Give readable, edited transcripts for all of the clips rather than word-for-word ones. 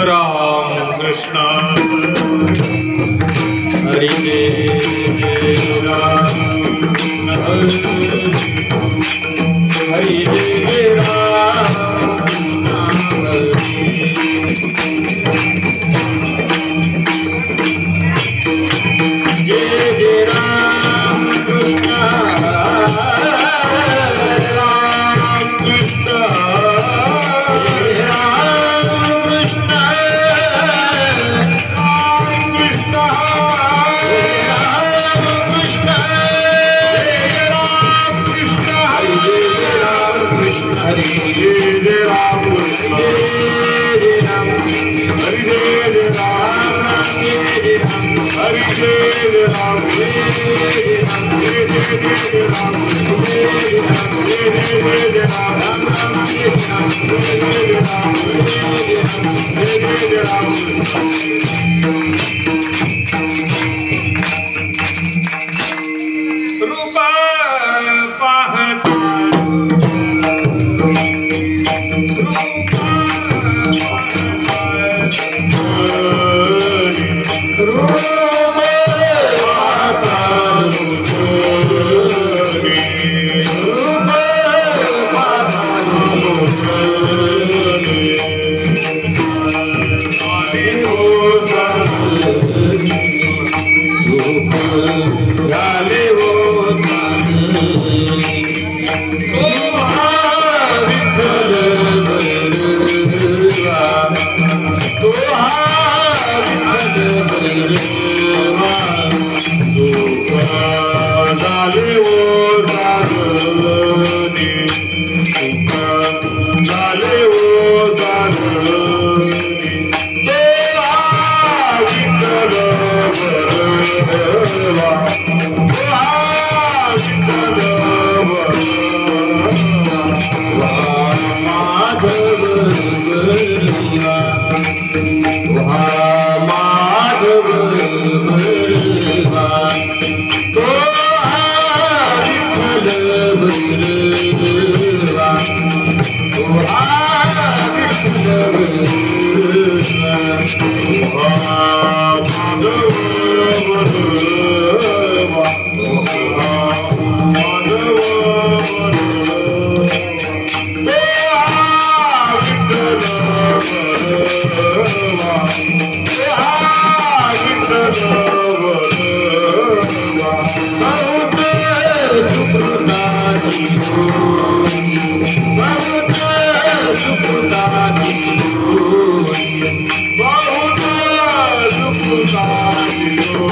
राम कृष्ण हरि रूपा पाहत Thank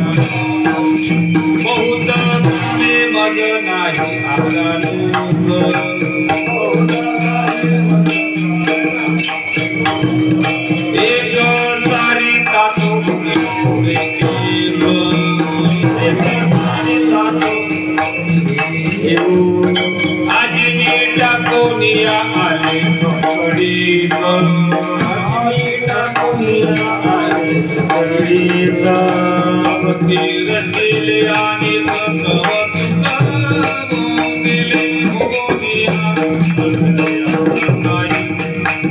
you. बहुत तुमे मग नाही आगालोक एक सारी तातो आज नीटा कोनिया आले सोडीत रचले आणि गेले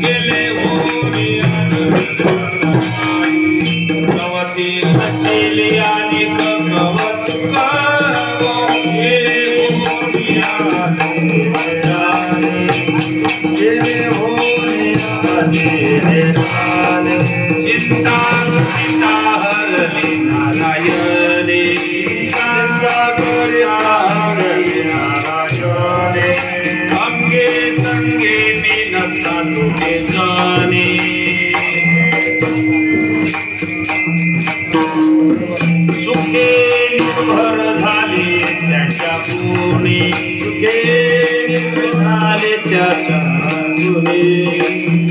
गेले नवती रचले आणि चिंता हरली नारायणे अंगे संगे निनता तुझे जाणे सुखे निर्भर झाले त्यांच्या गुणे सुखे निर्भर झाले त्याच्या गुणे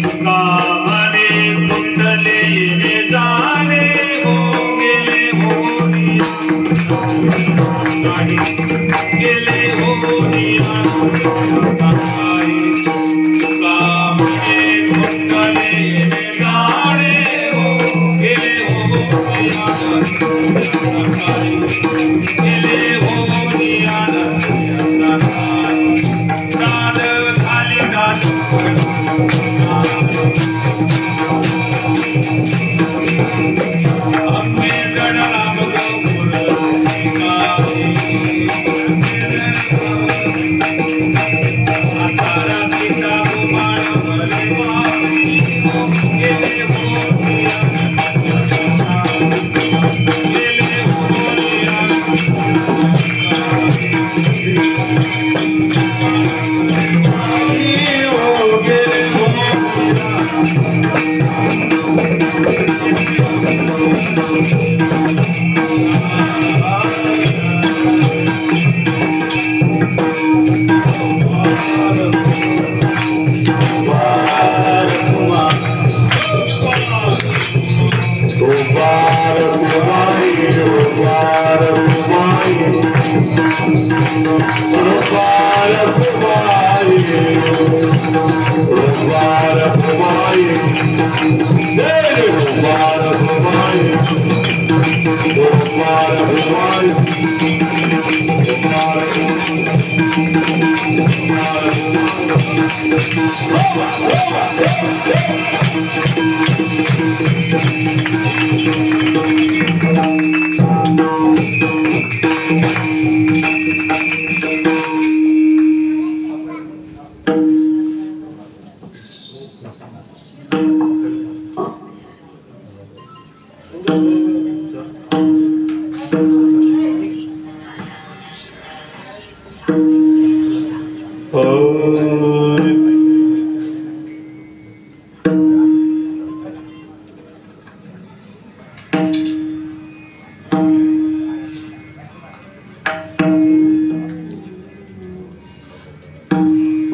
कामने कुंडले जाणे हो गेले हो गेले हो कामने कुंडले जाणे हो गेले हो गेले हो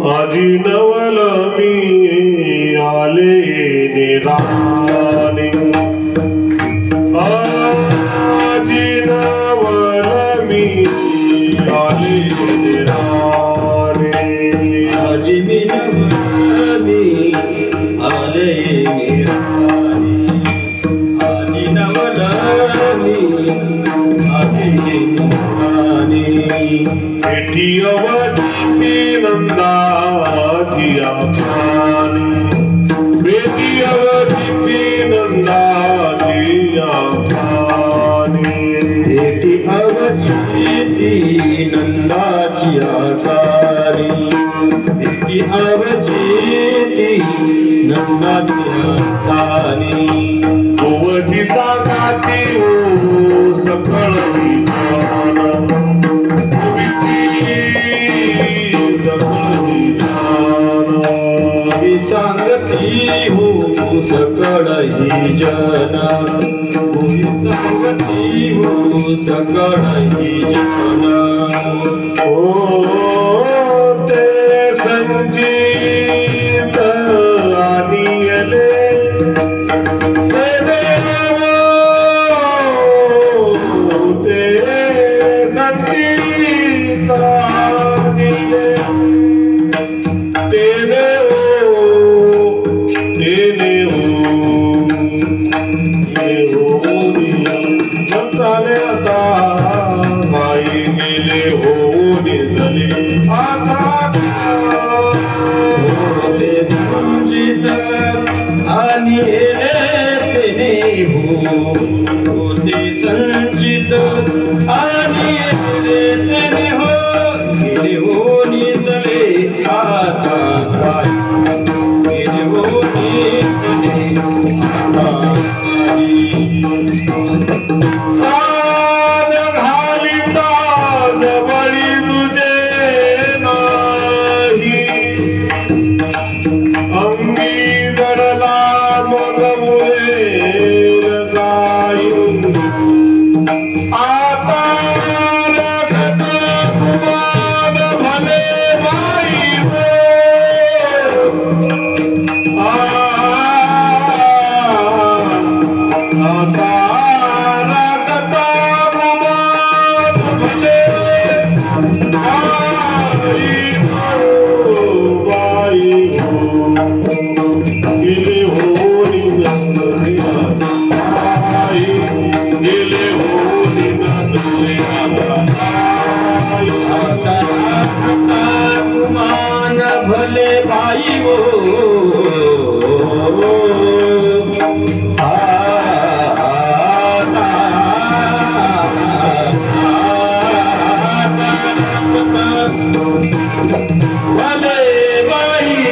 आजी नवल मी आले निराने आजी नवल मी आले निराने आजी नवल मी आले निराने आजी नवल मी आले निराने बेटी अवधि नंदाची आपानी बेटी अवधि नंदाची आपानी बेटी अवधि नंदाची आकारी बेटी अवधि नंदाची आकारी गोवधी सांगाती हो सकळ विधान सांगती हो सकळ ही जना सांगती हो सकळही जन ओ ते संजीत आनियले ते देव ते संजीत आनिले ते देव झाले आता बाई गेले होऊन झाले आता ते संचित आणि तेने हो ते संचित आणि तेने हो गेले हो निजले आता काय गेले हो निजले आता साद घालिता जवळी तुझे नाही अंगी जडला मग मुले जाईल आता रखत कुमान भले बाई आता मान भले भाई हो भले भाई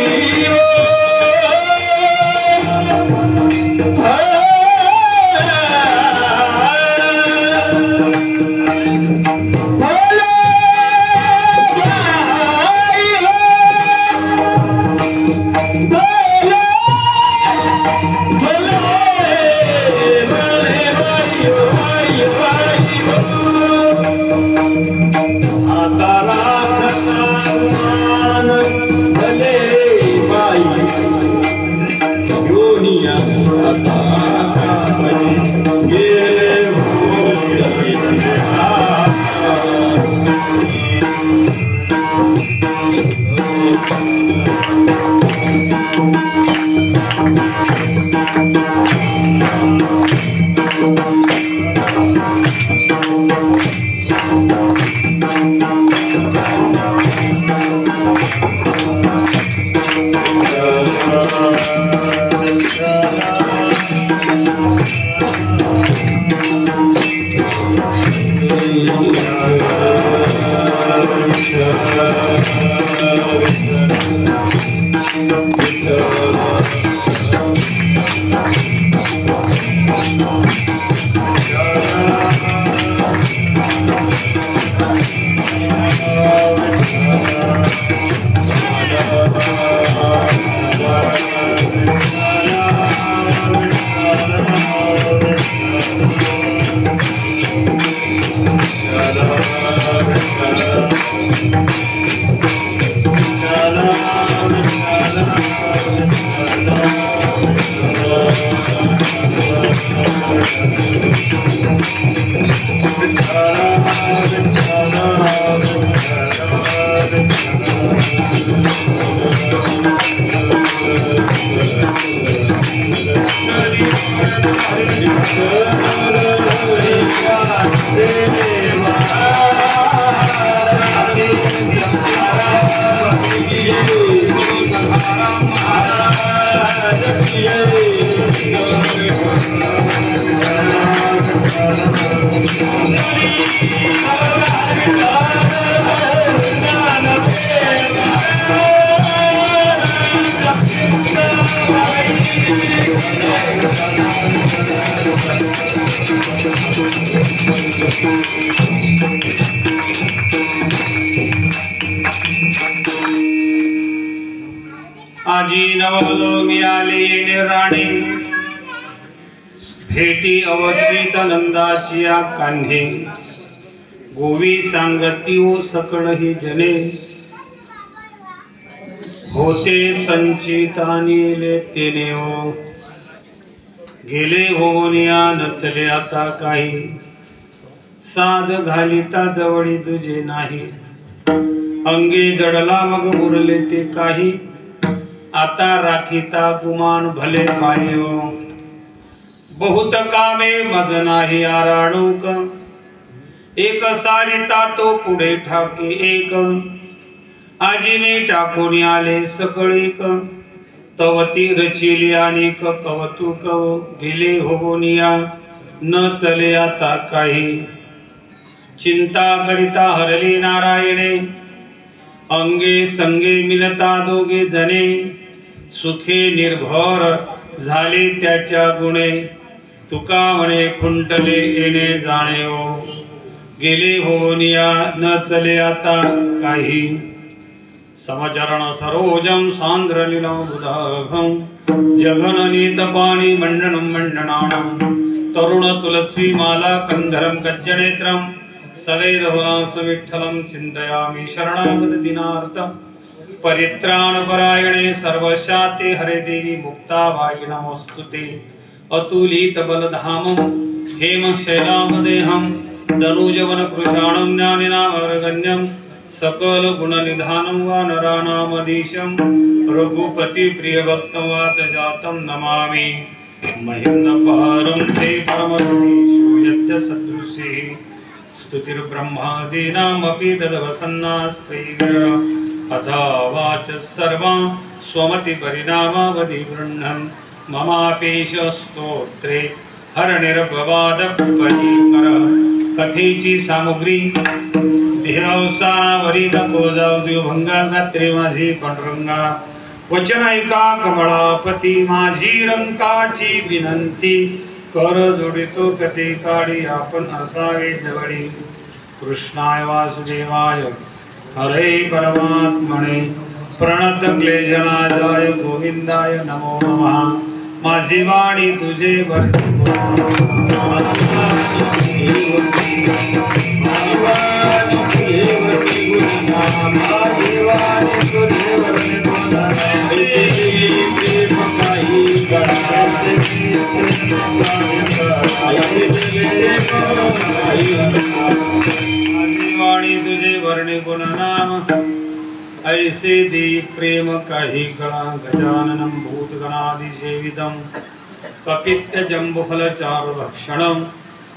आजी नवलोगी आली राणी भेटी अवचित नंदाची कान्हे गोवी सांगती ओ सकळही जने होते संचितानिले तेने ओ गेले होनिया नचले आता काही साध घालिता जवळी तुझे नाही अंगे जडला मग उरले ते काही आता राखीता गुमान भले पायो बहुत कामे मज नाही आराणूक एक सारिता तो पुढे ठाके एक आजी मी टाकून आले सकळीक तवती रचिली अनेक कवतुक गेले होनिया न चले आता काही चिंता करिता हरली नारायणे अंगे संगे मिलता दोघे जने सुखे निर्भर झाले त्याच्या गुणे तुका म्हणे खुंटले येणे जाणे ओ गेले होनिया न चले आता काही समचरण सरोजम सांद्र लीलाबुधाघं जघननीत पाणी मंडनं मंडनानं तरुण तुलसी माला कंधरं गज्जनेत्रं सदैव विठ्ठलं चिन्तयामि शरणागत दिनार्थ परित्राणपरायणे सर्वशाते हरे देवी मुक्ताबाई नमोस्तुते अतुलित बलधामं हेम शैलामदेहं दनुजवन कृशाणं ज्ञानिनामर्गण्यं सकल गुणनिधानं वानराणामधीशं रघुपति प्रियभक्तवात जातं नमामि महिम्नपारं ते परमधीशो यद्य सदृशे स्तुतिर्ब्रह्मादीनामपि तदवसन्नास्त्रैर् अथा वाच सर्वा स्वमति परिणामावधि गृह्णन् ममापेश स्तोत्रे हरनिर्भवाद परिकर कथेची सामुग्री देहवसावरी नको जाऊ देव भंगा गात्रे माझी पांडुरंगा वचन ऐका कमळापती माझी रंकाची विनंती कर जोडितो कथे काढी आपण असावे जवळी कृष्णाय वासुदेवाय हरे परमात्मने प्रणत क्लेशनाजाय गोविंदाय नमो नमः माझी वाणी तुझे वाणी तुझे वर्णे गुणनाम ऐसे दी प्रेम काही कळा गजाननं भूतगणादिसेवितं कपित्य जम्बुफल चारुभक्षणं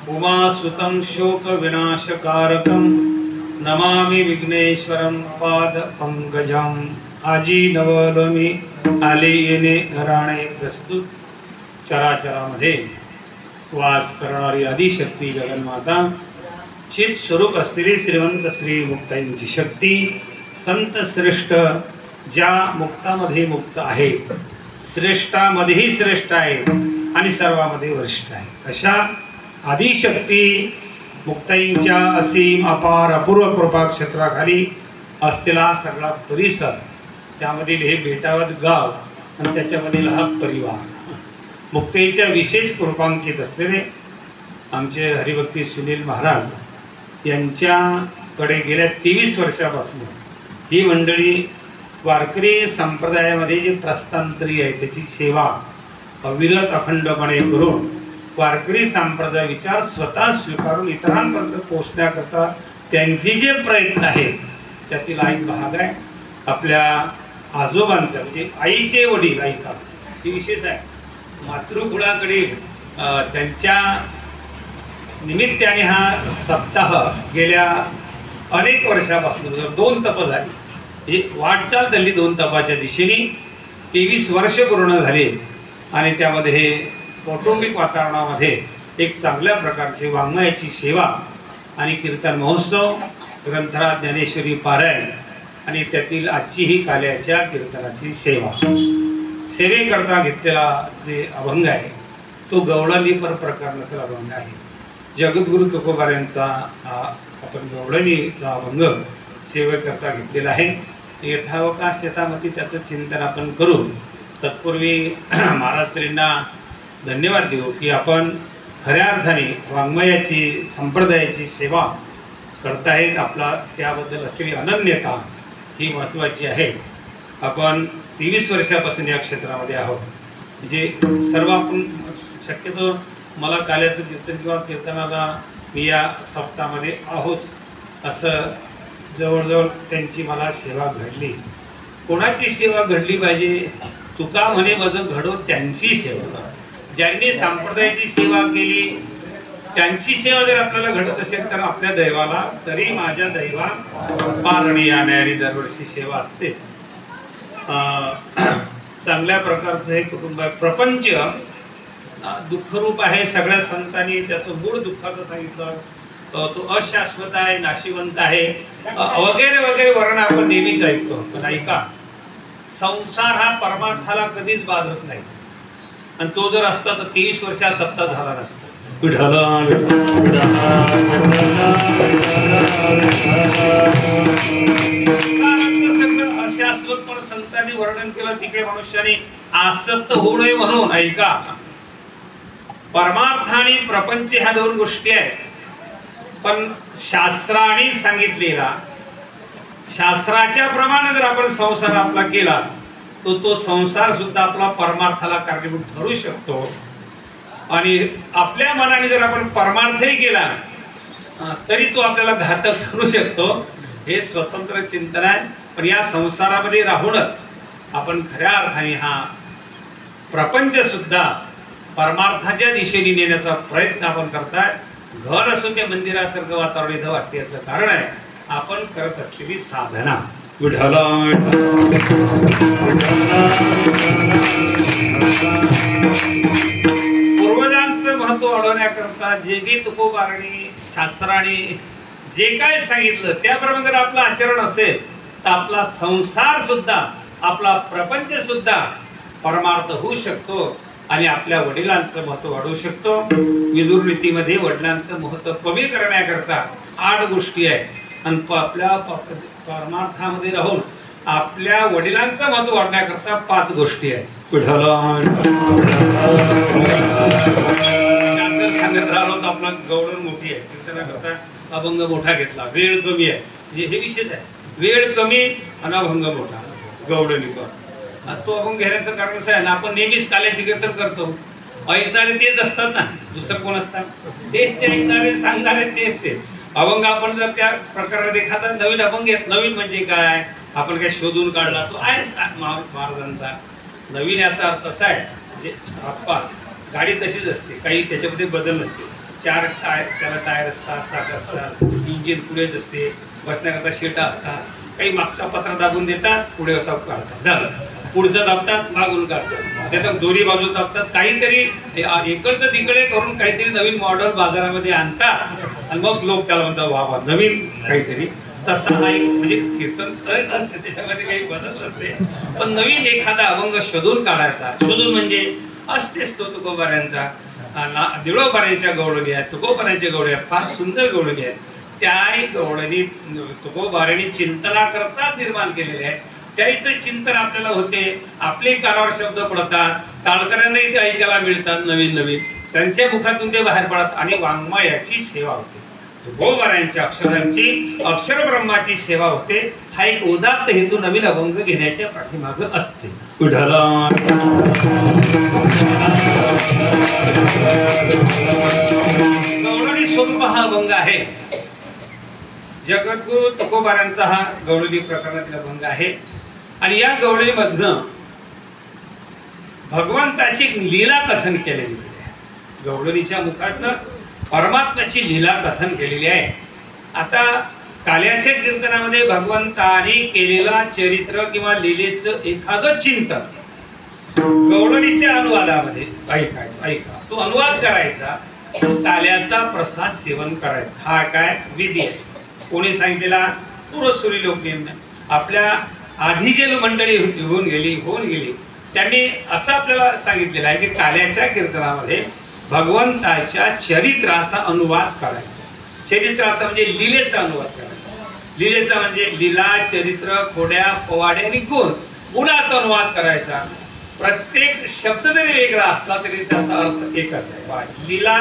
उमासुतं शोक विनाशकारकं नमामि विघ्नेश्वरं पाद पंकजं आजी नवलमी आले येणे राणे प्रस्तुत चराचरामध्ये वास करणारी आदिशक्ती जगन्माता चित स्वरूप असलेली श्रीमंत श्री मुक्ताईंची शक्ती संत श्रेष्ठ ज्या मुक्तामध्ये मुक्त आहे श्रेष्ठामध्येही श्रेष्ठ आहे आणि सर्वांमध्ये वरिष्ठ आहे अशा आदिशक्ती मुक्ताईंच्या असीम अपार अपूर्व कृपा क्षेत्राखाली असलेला सगळा परिसर त्यामधील हे बेटावत गाव आणि त्याच्यामधील हा परिवार मुक्ताईच्या विशेष कृपांकित असलेले आमचे हरिभक्ती सुनील महाराज यांच्याकडे गेल्या 23 वर्षापासून ही मंडळी वारकरी संप्रदायामध्ये जे प्रस्थांतरी आहे त्याची सेवा अविरत अखंडपणे करून वारकरी संप्रदाय विचार स्वतः स्वीकारून इतरांपर्यंत पोहोचण्याकरता त्यांचे जे प्रयत्न आहेत त्यातील एक भाग आहे आपल्या आजोबांचा म्हणजे आईचे वडील ऐका ही विशेष आहे मातृकुळाकडे त्यांच्या निमित्ताने हा सप्ताह गेल्या अनेक वर्षापासून 2 तप झाली ही वाटचाल झाली 2 तपाच्या दिशेने 23 वर्ष पूर्ण झाली आणि त्यामध्ये हे कौटुंबिक वातावरणामध्ये एक चांगल्या प्रकारची वाङ्मयाची सेवा आणि कीर्तन महोत्सव ग्रंथराज ज्ञानेश्वरी पारायण आणि त्यातील आजची ही काल्याच्या कीर्तनाची सेवा सेवेकरता घेतलेला जे अभंग आहे तो गवळणीपर प्रकारचा अभंग आहे जगद्गुरु तुकोबारायांचा आपण गवळणीचा अभंग सेवेकरता घेतलेला आहे यथावकाश यथामती त्याचं चिंतन आपण करू तत्पूर्वी महाराज श्रींना धन्यवाद देऊ की आपण खऱ्या अर्थाने वाङ्मयाची संप्रदायाची सेवा करतायत. आपला त्याबद्दल असलेली अनन्यता ही महत्त्वाची आहे. आपण 23 वर्षापासून या क्षेत्रामध्ये आहोत. म्हणजे सर्व आपण शक्यतो मला काल्याचं कीर्तन किंवा कीर्तनाला मी या सप्ताहामध्ये आहोत असं जवळजवळ त्यांची मला सेवा घडली. कोणाची सेवा घडली पाहिजे? तुका म्हणे मज घडो त्यांची सेवा. ज्यांनी संप्रदायाची सेवा केली त्यांची सेवा जर आपल्याला घडत असेल तर आपल्या दैवाला तरी माझ्या दैवा पारणी येणारी दरवर्षी सेवा असते. चांगल्या प्रकारचं हे कुटुंब आहे. प्रपंच दुःखरूप आहे. सगळ्या संतांनी त्याचं मूळ दुःखाचं सांगितलं. तो अशाश्वत आहे, नाशिवंत आहे वगैरे वगैरे वर्ण आपण नेहमीच ऐकतो. पण ऐका, संसार हा परमार्थाला कधीच बाधत नाही. आणि तो जर असता तर 23 वर्षा सप्ताह झाला नसता. सगळं अशाश्वत पण संतांनी वर्णन केलं. तिकडे मनुष्याने आसक्त होऊ नये म्हणून. ऐका, परमार्थ आणि प्रपंच ह्या दोन गोष्टी आहेत. पण शास्त्राने सांगितलेला, शास्त्राच्या प्रमाणे जर आपण संसार आपला केला तर तो संसार सुद्धा आपला परमार्थाला कारणीभूत ठरू शकतो. आणि आपल्या मनाने जर आपण परमार्थही केला तरी तो आपल्याला घातक ठरू शकतो. हे स्वतंत्र चिंतन आहे. पण या संसारामध्ये राहूनच आपण खऱ्या अर्थाने हा प्रपंच सुद्धा परमार्थाच्या दिशेने नेण्याचा प्रयत्न आपण करताय. घर असून ते मंदिरासारखं वातावरण इथं वाटते. याचं कारण आहे आपण करत असलेली साधना. पूर्वजांचं महत्व वाढवण्याकरता जे गी तुकोबाराने शास्त्राने जे काय सांगितलं त्याप्रमाणे जर आपलं आचरण असेल तर आपला संसार सुद्धा, आपला प्रपंच सुद्धा परमार्थ होऊ शकतो. आणि आपल्या वडिलांचं महत्व वाढवू शकतो. विदुर नीतीमध्ये वडिलांचं महत्व कमी करण्याकरता 8 गोष्टी आहेत. आणि आपल्या परमार्थामध्ये राहून आपल्या वडिलांचं महत्व वाढण्याकरता 5 गोष्टी आहेत. सांगत राहिलो तर आपला गवळण मोठी आहे. कीर्तनाकरता अभंग मोठा घेतला, वेळ कमी आहे. हे विशेष आहे. वेळ कमी आणि अभंग मोठा, गवळणीकर. तो अभंग घेण्याचं कारण असं आहे ना, आपण नेहमीच काल्याचे कीर्तन करतो. ऐकणारे तेच असतात ना, दुसरं कोण असतात? तेच ते ऐकणारे, सांगणारे तेच ते. अभंग आपण जर त्या प्रकारात एखादा नवीन अभंग येत, नवीन म्हणजे काय, आपण काय शोधून काढला तो आहेच महाराजांचा. नवीन याचा अर्थ असा आहे म्हणजे आप्पा गाडी तशीच असते, काही त्याच्यामध्ये बदल नसते. 4 त्याला टायर असतात, चाक असतात, इंजिन पुढेच असते, बसण्याकरता शिटा असतात. काही मागचा पत्रा दाबून देतात, पुढे असा काढतात, झालं. पुढचं दाबतात, मागून काढतात, त्याच्यात दोन्ही बाजू दाबतात. काहीतरी इकडचं तिकडे करून काहीतरी नवीन मॉडेल बाजारामध्ये आणतात आणि मग लोक त्याला म्हणतात वा वा नवीन काहीतरी. तसा हा एक म्हणजे कीर्तन तरीच असते, त्याच्यामध्ये काही बदल नसते. पण नवीन एखादा अभंग शोधून काढायचा. शोधून म्हणजे असतेच तो तुकोबाऱ्यांचा, दिळोबाऱ्यांच्या गवळणी आहेत, तुकोबाऱ्यांच्या गवळणी आहेत, फार सुंदर गवळणी आहेत. त्या गवळणी तुकोबाऱ्यांनी चिंतना करता निर्माण केलेले आहेत. त्याचं चिंतन आपल्याला होते. आपले कानावर शब्द पडतात, टाळकऱ्यांनाही ते ऐकायला मिळतात नवीन नवीन. त्यांच्या मुखातून ते बाहेर पडतात आणि वाङ्मयाची सेवा होते. तुकोबाऱ्यांच्या अक्षरांची, अक्षर ब्रह्माची सेवा होते. हा एक उदात्त हेतू नवीन अभंग घेण्याच्या पाठीमागं असते. गवळणी स्वरूप हा अभंग आहे. जगद्गुरु तुकोबाऱ्यांचा हा गवळणी प्रकरणातील अभंग आहे. आणि या गवळणीमधनं भगवंताची लीला कथन केलेली आहे. गवळणीच्या मुखातनं परमात्म्याची लीला कथन केलेली आहे. आता काल्याच्या कीर्तनामध्ये भगवंताने केलेला चरित्र किंवा लीलेचं एखादं चिंतन गवळणीच्या अनुवादामध्ये ऐकायचं. ऐका, तो अनुवाद करायचा, काल्याचा प्रसाद सेवन करायचा. हा काय विधी आहे. कोणी सांगितलेला? पुरसुरी लोक नेमणे. आपल्या आधी जे मंडळी होऊन गेली त्यांनी असं आपल्याला सांगितलेलं आहे की काल्याच्या कीर्तनामध्ये भगवंताच्या चरित्राचा अनुवाद करायचा. चरित्राचा म्हणजे लीलेचा अनुवाद करायचा. लीलेचा म्हणजे लीला, चरित्र, खोड्या, पवाडे आणि गुण, गुणाचा अनुवाद करायचा. प्रत्येक शब्द जरी वेगळा असला तरी त्याचा अर्थ एकच आहे. लीला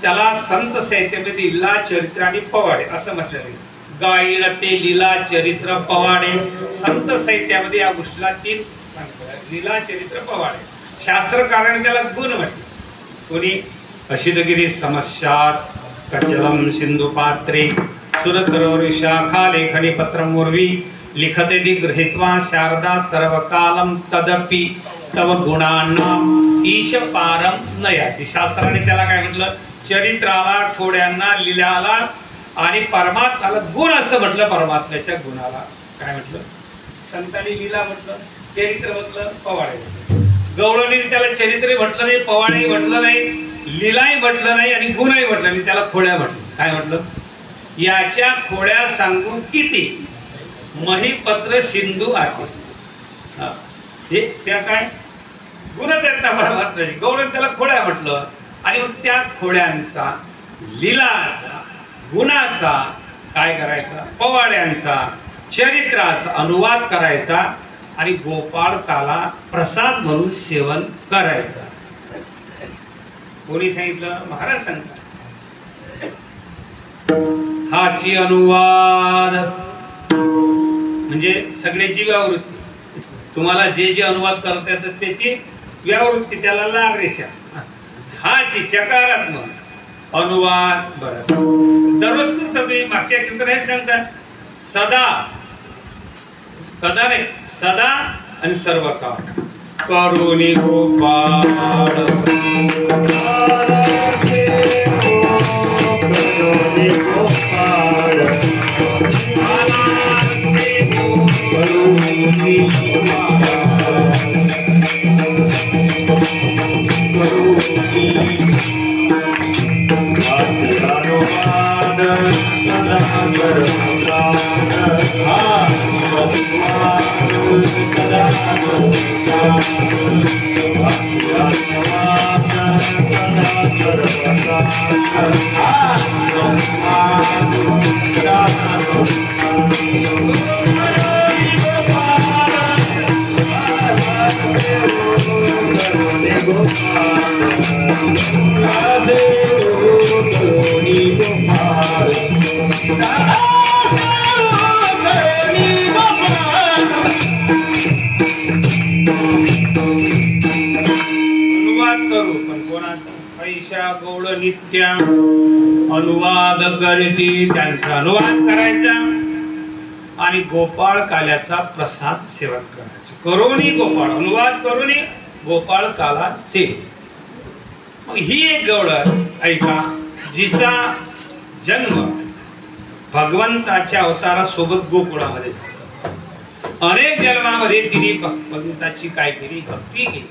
त्याला संत साहित्यामध्ये लीला चरित्र आणि पवाडे असं म्हटलेलं आहे. गायन ते लीला चरित्र पवाडे. संत साहित्यामध्ये या गोष्टीला 3 लीला चरित्र पवाडे. शास्त्रकाराने त्याला गुण म्हटले. कोणी अशितगिरी समस्यात कचलम सिंधु पात्रे सुरतरोर शाखा लेखनी पत्रमूर्वी लिखते गृहीत्वा शारदा सर्वकालम तदपि तव गुणांना ईश पारम न याति. शास्त्राने त्याला काय म्हटलं? चरित्राला, ठोड्यांना, लीलाला आणि परमात्म्याला गुण असं म्हटलं. परमात्म्याच्या गुणाला काय म्हटलं? संतांनी लीला म्हटलं, चरित्र म्हटलं, पवाडे म्हटलं. गवळणी त्याला चरित्र म्हटलं नाही, पवाडे म्हटलं नाही, लीलाही म्हटलं नाही आणि गुणही म्हटलं नाही. त्याला खोड्या म्हटलं. काय म्हटलं? याच्या खोड्या सांगू किती महिपत्र सिंधू आटे. हे त्या काय गुणच आहेत ना परमात्म्याची. गवळण त्याला खोड्या म्हटलं आणि मग त्या खोड्यांचा, लीलाचा, गुणाचा काय करायचा? पवाड्यांचा, चरित्राचा अनुवाद करायचा आणि गोपाळकाला प्रसाद म्हणून सेवन करायचा. कोणी सांगितलं? महाराज सांगतात. हाची अनुवाद म्हणजे सगळ्याची व्यावृत्ती. तुम्हाला जे जे अनुवाद करता येतात त्याची व्यावृत्ती, त्याला लाल रेषा. हाची चकारात्मक अनुवाद. बरं, दररोज करता तुम्ही. मागच्या कीर्तन हे सांगतात सदा, कदा नाही, सदा आणि सर्व काळ करुणी गोपाळ. अनुवाद करू पण कोणाचा? पैशा गौड नित्या अनुवाद करती, त्यांचा अनुवाद करायचा आणि गोपाळ काल्याचा प्रसाद सेवन करायचा. करोनी गोपाळ, अनुवाद करोनी गोपाळ काला सेव. मग ही एक गौड ऐका, जिचा जन्म भगवंताच्या अवतारासोबत गोकुळामध्ये झाला. अनेक जन्मामध्ये तिने भगवंताची काय केली? भक्ती केली.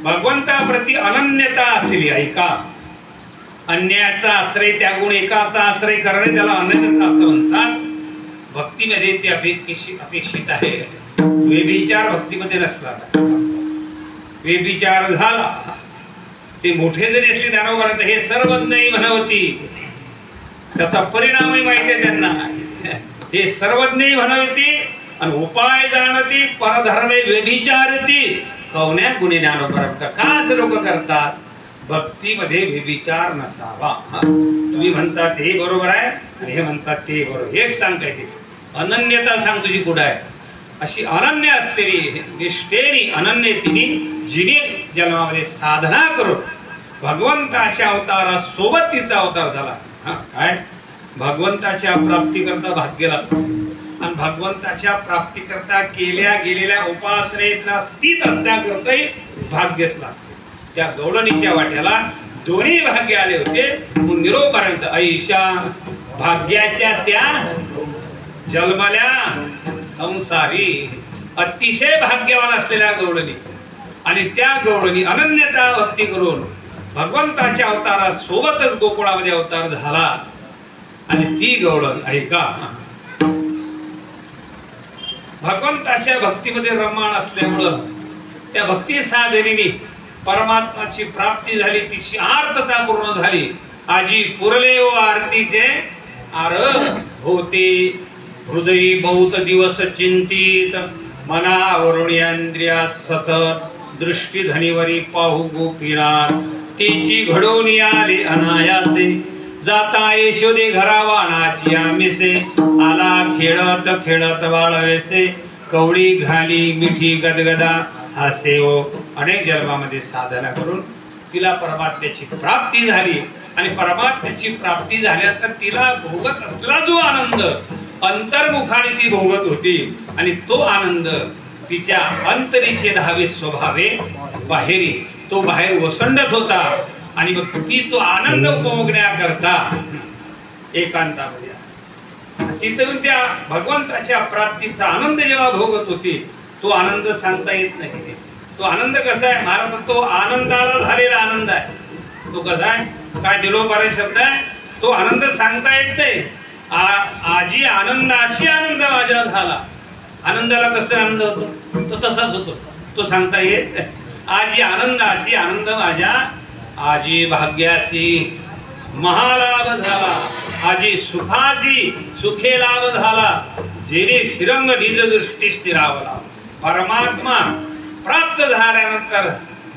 भगवंताप्रती अनन्यता असलेली. ऐका, अन्याचा आश्रय त्यागून एकाचा आश्रय करणे त्याला अनन्यता असं म्हणतात. भक्तीमध्ये ते अपेक्षित आहे. व्यभिचार भक्तीमध्ये नसला, व्यभिचार झाला ते मोठे जरी असले ज्ञानोबांत, हे सर्वज्ञ म्हणवती, त्याचा परिणामही माहिती आहे त्यांना. हे सर्वज्ञ म्हणवती आणि उपाय जाणती, परधर्मे व्यभिचारती, कवन्या गुणे ज्ञानोपर्यंत. काच लोक करतात? भक्तीमध्ये व्यभिचार नसावा. तुम्ही म्हणतात हे बरोबर आहे आणि हे म्हणतात ते बरोबर. एक सांगताय ते अनन्यता सांग तुझी कुठं आहे. अशी अनन्य असलेली निष्ठेनी अनन्यतेने जिने जन्मामध्ये साधना करून भगवंताच्या अवतारासोबत तिचा अवतार झाला. काय? भगवंताच्या प्राप्तीकरता भाग्य लागतो आणि भगवंताच्या प्राप्तीकरता केल्या गेलेल्या उपासनेला स्थित असण्याकरताही भाग्यच लागते. त्या गौडणीच्या वाट्याला दोन्ही भाग्य आले होते. निरोपर्यंत ऐशा भाग्याच्या त्या जन्मल्या संसारी अतिशय भाग्यवान असलेल्या गौडणी आणि त्या गौडणी अनन्यता भक्ती करून भगवंताच्या अवतारासोबतच गोकुळामध्ये अवतार झाला. आणि ती गौडण ऐका, भगवंताच्या भक्तीमध्ये रममाण असल्यामुळं त्या भक्ती साधनेने परमात्माची प्राप्ती झाली, तिची आर्तता पूर्ण झाली. आजी पुरले व आरतीचे आर होते, हृदयी बहुत दिवस चिंतित मनावरून इंद्रिया सतत दृष्टी धनीवरी पाहू गोपीनाथ तिची घडून आले अनायासे जाता यशोदे घरा वाणाची आमिसे आला खेळत खेळत वाळवेसे कवळी घाली मिठी गदगदा हासे हो. अनेक जन्मामध्ये साधना करून तिला परमात्म्याची प्राप्ती झाली आणि परमात्म्याची प्राप्ती झाल्यानंतर तिला भोगत असला जो आनंद अंतर्मुखाने ती भोगत होती आणि तो आनंद तिच्या अंतरीचे धावे स्वभावे बाहेरी तो बाहेर ओसंडत होता आणि मग ती तो आनंद उपभोगण्याकरता एकांतामध्ये तिथून त्या भगवंताच्या प्राप्तीचा आनंद जेव्हा भोगत होती तो आनंद सांगता येत नाही. तो आनंद कसा आहे महाराज, तो आनंदाला झालेला आनंद आहे. तो कसा आहे, काय दिलोपारे शब्द आहे, तो आनंद सांगता येत नाही. आजी आनंदाशी आनंद माझ्या झाला. आनंदाला कसा आनंद होतो तो तसाच होतो, तो सांगता येत. आजी आनंदाशी आनंद माझ्या आजी भाग्यासी महालाभ झाला. आजी सुखासी सुखे लाभ झाला. जेणे श्रीरंग निज दृष्टी स्थिरावला. परमात्मा प्राप्त झाल्यानंतर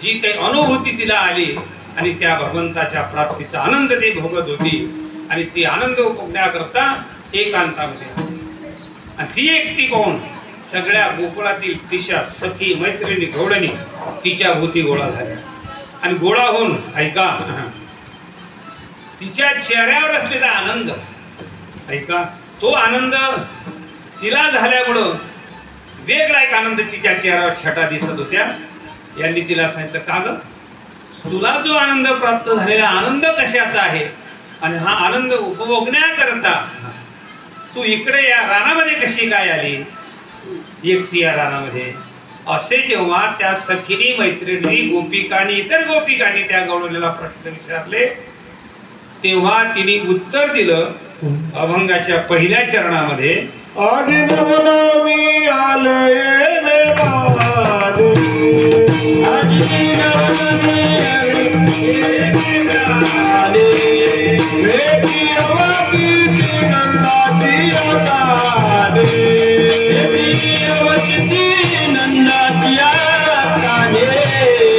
जी काही अनुभूती तिला आली आणि त्या भगवंताच्या प्राप्तीचा आनंद ती भोगत होती आणि ती आनंद उपभोगण्याकरता एकांतामध्ये आणि ती एकटी कोण सगळ्या गोकुळातील तिच्या सखी मैत्रिणी गौडणी तिच्या भोवती गोळा झाल्या आणि गोळा होऊन ऐका तिच्या चेहऱ्यावर असलेला आनंद ऐका तो आनंद तिला झाल्यामुळं वेगळा एक आनंद तिच्या चेहऱ्यावर छटा दिसत होत्या. यांनी तिला सांगितलं का ग तुला जो आनंद प्राप्त झालेला आनंद कशाचा आहे आणि हा आनंद उपभोगण्याकरता तू इकडे या रानामध्ये कशी काय आली एकटी या रानामध्ये. असे जेव्हा त्या सखीनी मैत्रिणी गोपिकांनी इतर गोपिकांनी त्या गौडलेला प्रश्न विचारले तेव्हा तिने उत्तर दिलं अभंगाच्या पहिल्या चरणामध्ये आधी नवनवी आलये देवाने आधी नवनवी आलये वेदी अवती नंदाती आकाने वेदी अवती नंदाती आकाने वेदी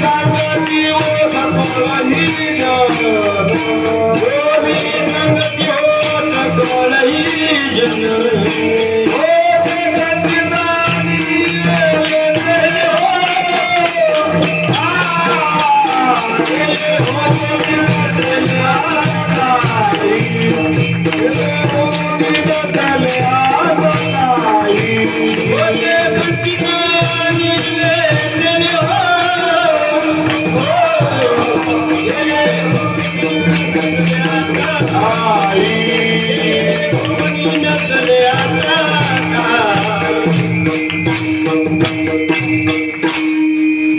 सांगती ओ सकलही जन वेदी सांगती ओ सकलही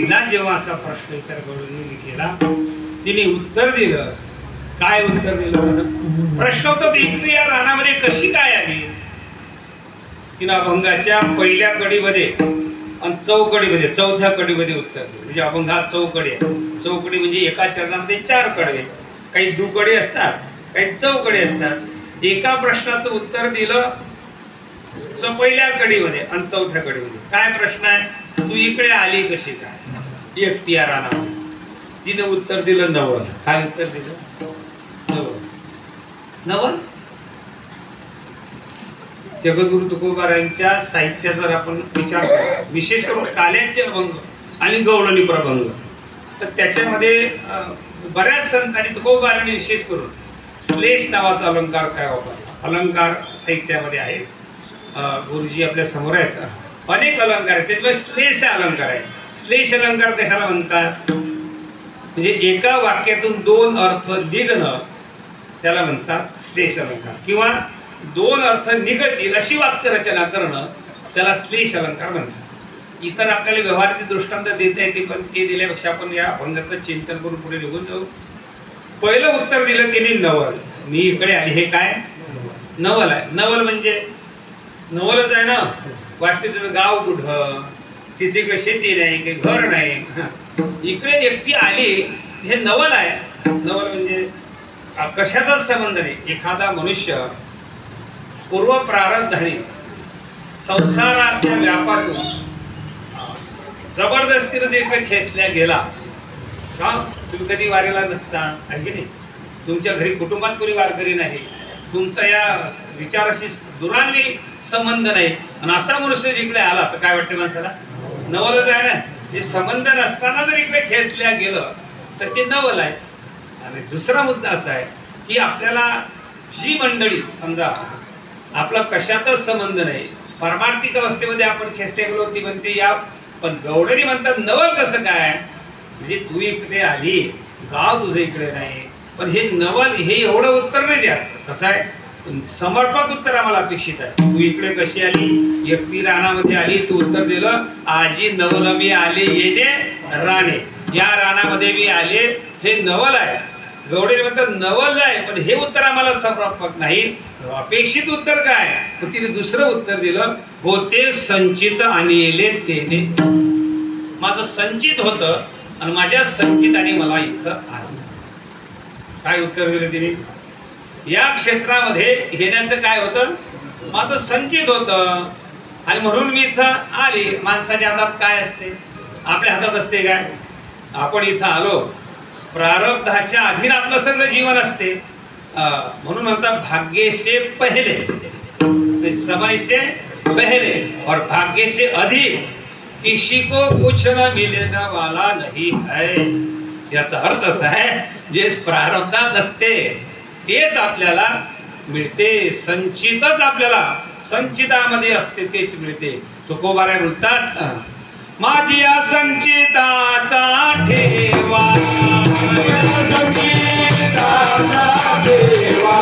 जन जेव्हा असा प्रश्न इतर गौडींनी केला तिने उत्तर दिलं. काय उत्तर दिलं प्रश्न होता इकडे या रानामध्ये कशी काय आली. तिने अभंगाच्या पहिल्या कडीमध्ये आणि चौकडीमध्ये चौथ्या कडीमध्ये उत्तर दिलं. म्हणजे अभंगात चौकडी आहे. चौकडी म्हणजे एका चरणामध्ये 4 कडवे काही दुकडे असतात काही चौकडे असतात. एका प्रश्नाचं उत्तर दिलं पहिल्या कडीमध्ये आणि चौथ्या कडीमध्ये. काय प्रश्न आहे तू इकडे आली कशी काय एकटी या रानामध्ये. तिने उत्तर दिलं नवल. काय उत्तर दिलं नवल. नवल जगद्गुरु तुकोबारायांच्या साहित्याचा जर आपण विचार केला विशेष करून काल्यांचे अभंग आणि गवळणी प्रभंग तर त्याच्यामध्ये बऱ्याच संतांनी तुकोबारांनी विशेष करून श्लेष नावाचा अलंकार काय वापरला. अलंकार साहित्यामध्ये आहे. गुरुजी आपल्या समोर आहेत. अनेक अलंकार आहेत त्याच्यामध्ये श्लेष अलंकार आहे. श्लेष अलंकार कशाला म्हणतात म्हणजे एका वाक्यातून 2 अर्थ निघणं त्याला म्हणतात श्लेष अलंकार किंवा 2 अर्थ निघतील अशी वाक्य रचना करणं त्याला श्लेष अलंकार म्हणतात. इतर आपल्याला व्यवहाराचे दृष्टांत देता येते पण ते दिल्यापेक्षा आपण या अभंगाचं चिंतन करून पुढे निघून जाऊ. पहिलं उत्तर दिलं तिने नवल. मी इकडे आली हे काय नवल आहे. नवल म्हणजे नवलच आहे ना. वास्तविक तिचं गाव कुठं तिचे इकडे शेती नाही काही घर नाही इकडे एकटी आली हे नवल आहे. नवल म्हणजे कशाचाच संबंध नाही. एखादा मनुष्य पूर्व प्रारब्धाने संसाराच्या व्यापातून जबरदस्तीने जे काही खेचल्या गेला का, तुम्ही कधी वारीला नसता आहे की नाही, तुमच्या घरी कुटुंबात कोणी वारकरी नाही, तुमचा या विचाराशी दुरान्वी संबंध नाही, आणि असा मनुष्य जिकडे आला तर काय वाटते माणसाला, नवलच आहे ना. हे संबंध नसताना जर इकडे खेचल्या गेलं तर ते नवल आहे. आणि दुसरा मुद्दा असा आहे की आपल्याला जी मंडळी समजा आपला कशातच संबंध नाही, पारमार्थिक अवस्थेमध्ये आपण खेचल्या गेलो ती म्हणते या, पण गवळणी म्हणतात नवल कसं काय, म्हणजे तू इकडे आली, गाव तुझं इकडे नाही, पण हे नवल हे एवढं उत्तर नाही द्यायचं. कसं आहे, समर्पक उत्तर आम्हाला अपेक्षित आहे. तू इकडे कशी आली, एकटी रानामध्ये आली, तू उत्तर दिलं आजी नवल मी आले येणे राणे, या रानामध्ये मी आले, हे नवल आहे. गवळणी म्हणतात नवल आहे, पण हे उत्तर आम्हाला समर्पक नाही. अपेक्षित उत्तर काय, तर तिने दुसरं उत्तर दिलं, होते संचित आणले तेने, माझं संचित होतं आणि माझ्या संचिताने मला इथं आलं. काय उत्तर दिलं तिने, या क्षेत्रामध्ये येण्याचं काय होतं, माझं संचित होतं आणि म्हणून मी इथं आली. माणसाच्या हातात काय असते, आपल्या हातात असते काय, आपण इथं आलो, प्रारब्धाच्या अधीन आपलं सगळं जीवन असते. म्हणून म्हणतात भाग्य से पहले, समय से पहले और भाग्य से अधिक किसी को कुछ न मिलने वाला नहीं है. याचा अर्थ असा आहे, जे प्रारब्धात असते तेच आपल्याला मिळते, संचितच आपल्याला संचितामध्ये असते तेच मिळते. तुकोबाराय बोलतात, माझी या संचिताचा ठेवा, संचिताचा ठेवा,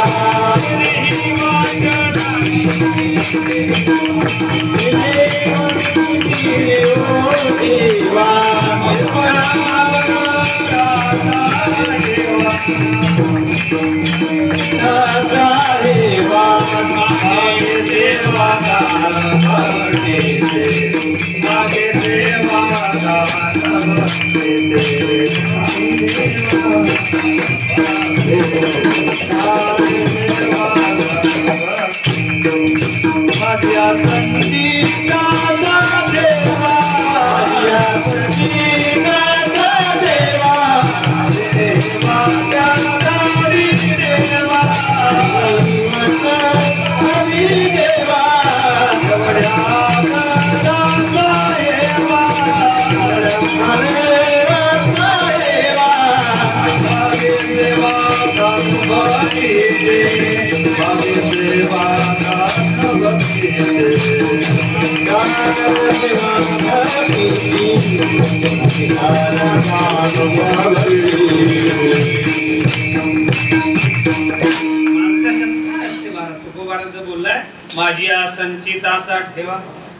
तुकोबारांचं बोललाय माझी या संचिताचा ठेवा.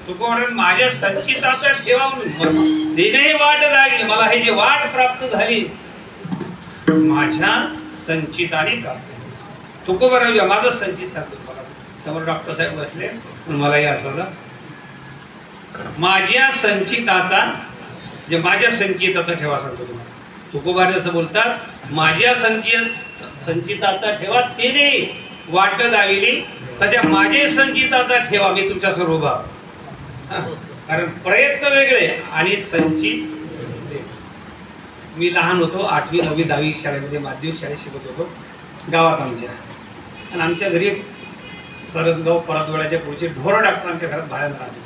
तुकोबारांनी माझ्या संचिताचा ठेवा म्हणून तिने वाट लागली, मला हे जे वाट प्राप्त झाली माझ्या संचिताने प्राप्त. तुकोबारांनी माझं संचित सांगतो. समोर डॉक्टर साहेब बसले म्हणून मलाही आठवलं, माझ्या संचिताचा, जे माझ्या संचिताचा ठेवा सांगतो तुम्हाला. तुकोबाराय असं बोलतात, माझ्या संचिताचा ठेवा तिने वाट दाविली, त्याच्या माझे संचिताचा ठेवा मी तुमच्या समोर उभा. कारण प्रयत्न वेगळे आणि संचित. मी लहान होतो, 8वी 9वी 10वी शाळेमध्ये माध्यमिक शाळेत शिकत होतो गावात आमच्या, आणि आमच्या घरी करसगाव परतवाड्याच्या पुढचे ढोर डॉक्टर आमच्या घरात बाहेर राहतो.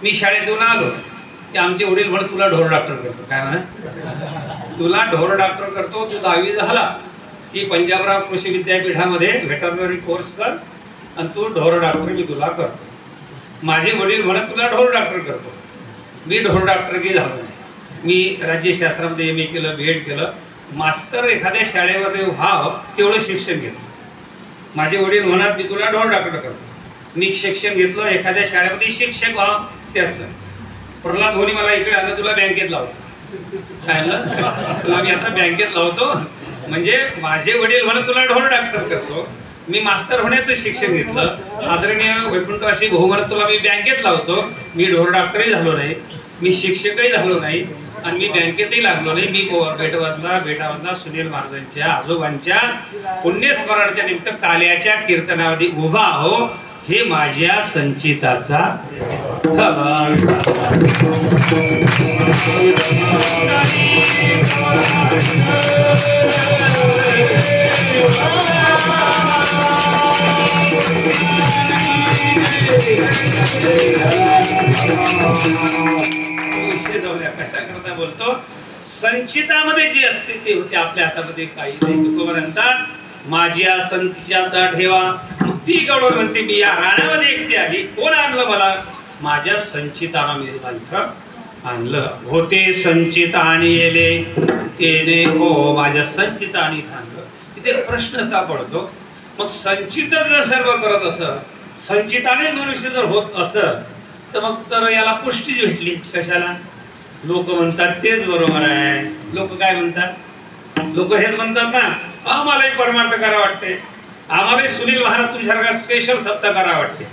मी शाळेतून आलो की आमचे वडील म्हणत तुला ढोर डॉक्टर करतो. काय म्हणा, तुला ढोर डॉक्टर करतो, तू 10वी झाला की पंजाबराव कृषी विद्यापीठामध्ये व्हेटरनरी कोर्स कर आणि तू ढोर डॉक्टर मी तुला करतो. माझे वडील म्हणत तुला ढोर डॉक्टर करतो. मी ढोर डॉक्टर की झालो नाही. मी राज्यशास्त्रामध्ये MA केलं, BEd केलं. मास्तर एखाद्या शाळेमध्ये व्हावं तेवढं शिक्षण घेतलं. माझे वडील म्हणत मी तुला ढोर डॉक्टर करतो. मी शिक्षण घेतलं, एखाद्या शाळेमध्ये शिक्षक व्हावं त्याचं. प्रल्हाद भाऊनी मला इकडे आलं, तुला बँकेत लावतो. काय तुला मी आता बँकेत लावतो, म्हणजे माझे वडील म्हणत तुला ढोर डॉक्टर करतो. मी मास्तर होण्याचं शिक्षण घेतलं. आदरणीय वैकुंठवासी भाऊ म्हणत तुला मी बँकेत लावतो. मी ढोर डॉक्टरही झालो नाही, मी शिक्षकही झालो नाही आणि मी बँकेतही लागलो नाही. मी बेटावरला सुनील महाराजांच्या आजोबांच्या पुण्यस्मरणाच्या निमित्त काल्याच्या कीर्तनामध्ये उभा आहो. हे माझ्या संचिताचा कशा करता बोलतो संचितामध्ये जे असते ते होते आपल्या हातामध्ये काही नाही. तुकोबा म्हणतात माझ्या संचिताचा ठेवा. ती गौडर म्हणते मी या राणामध्ये एकटी आली. कोण आणलं मला? माझ्या संचिताला मी इथं आणलं. होते संचिताने येले तेने हो माझ्या संचिताने आणलं. इथे प्रश्न सापडतो मग संचित जर सर्व करत असत संचिताने मनुष्य जर होत असत तर मग तर याला पुष्टीच भेटली कशाला? लोक म्हणतात तेच बरोबर आहे. लोक काय म्हणतात? लोक हेच म्हणतात ना आम्हालाही परमार्थ करा वाटते, आम्हालाही सुनील महाराज तुमच्यासारखा स्पेशल सप्ताह करा वाटते,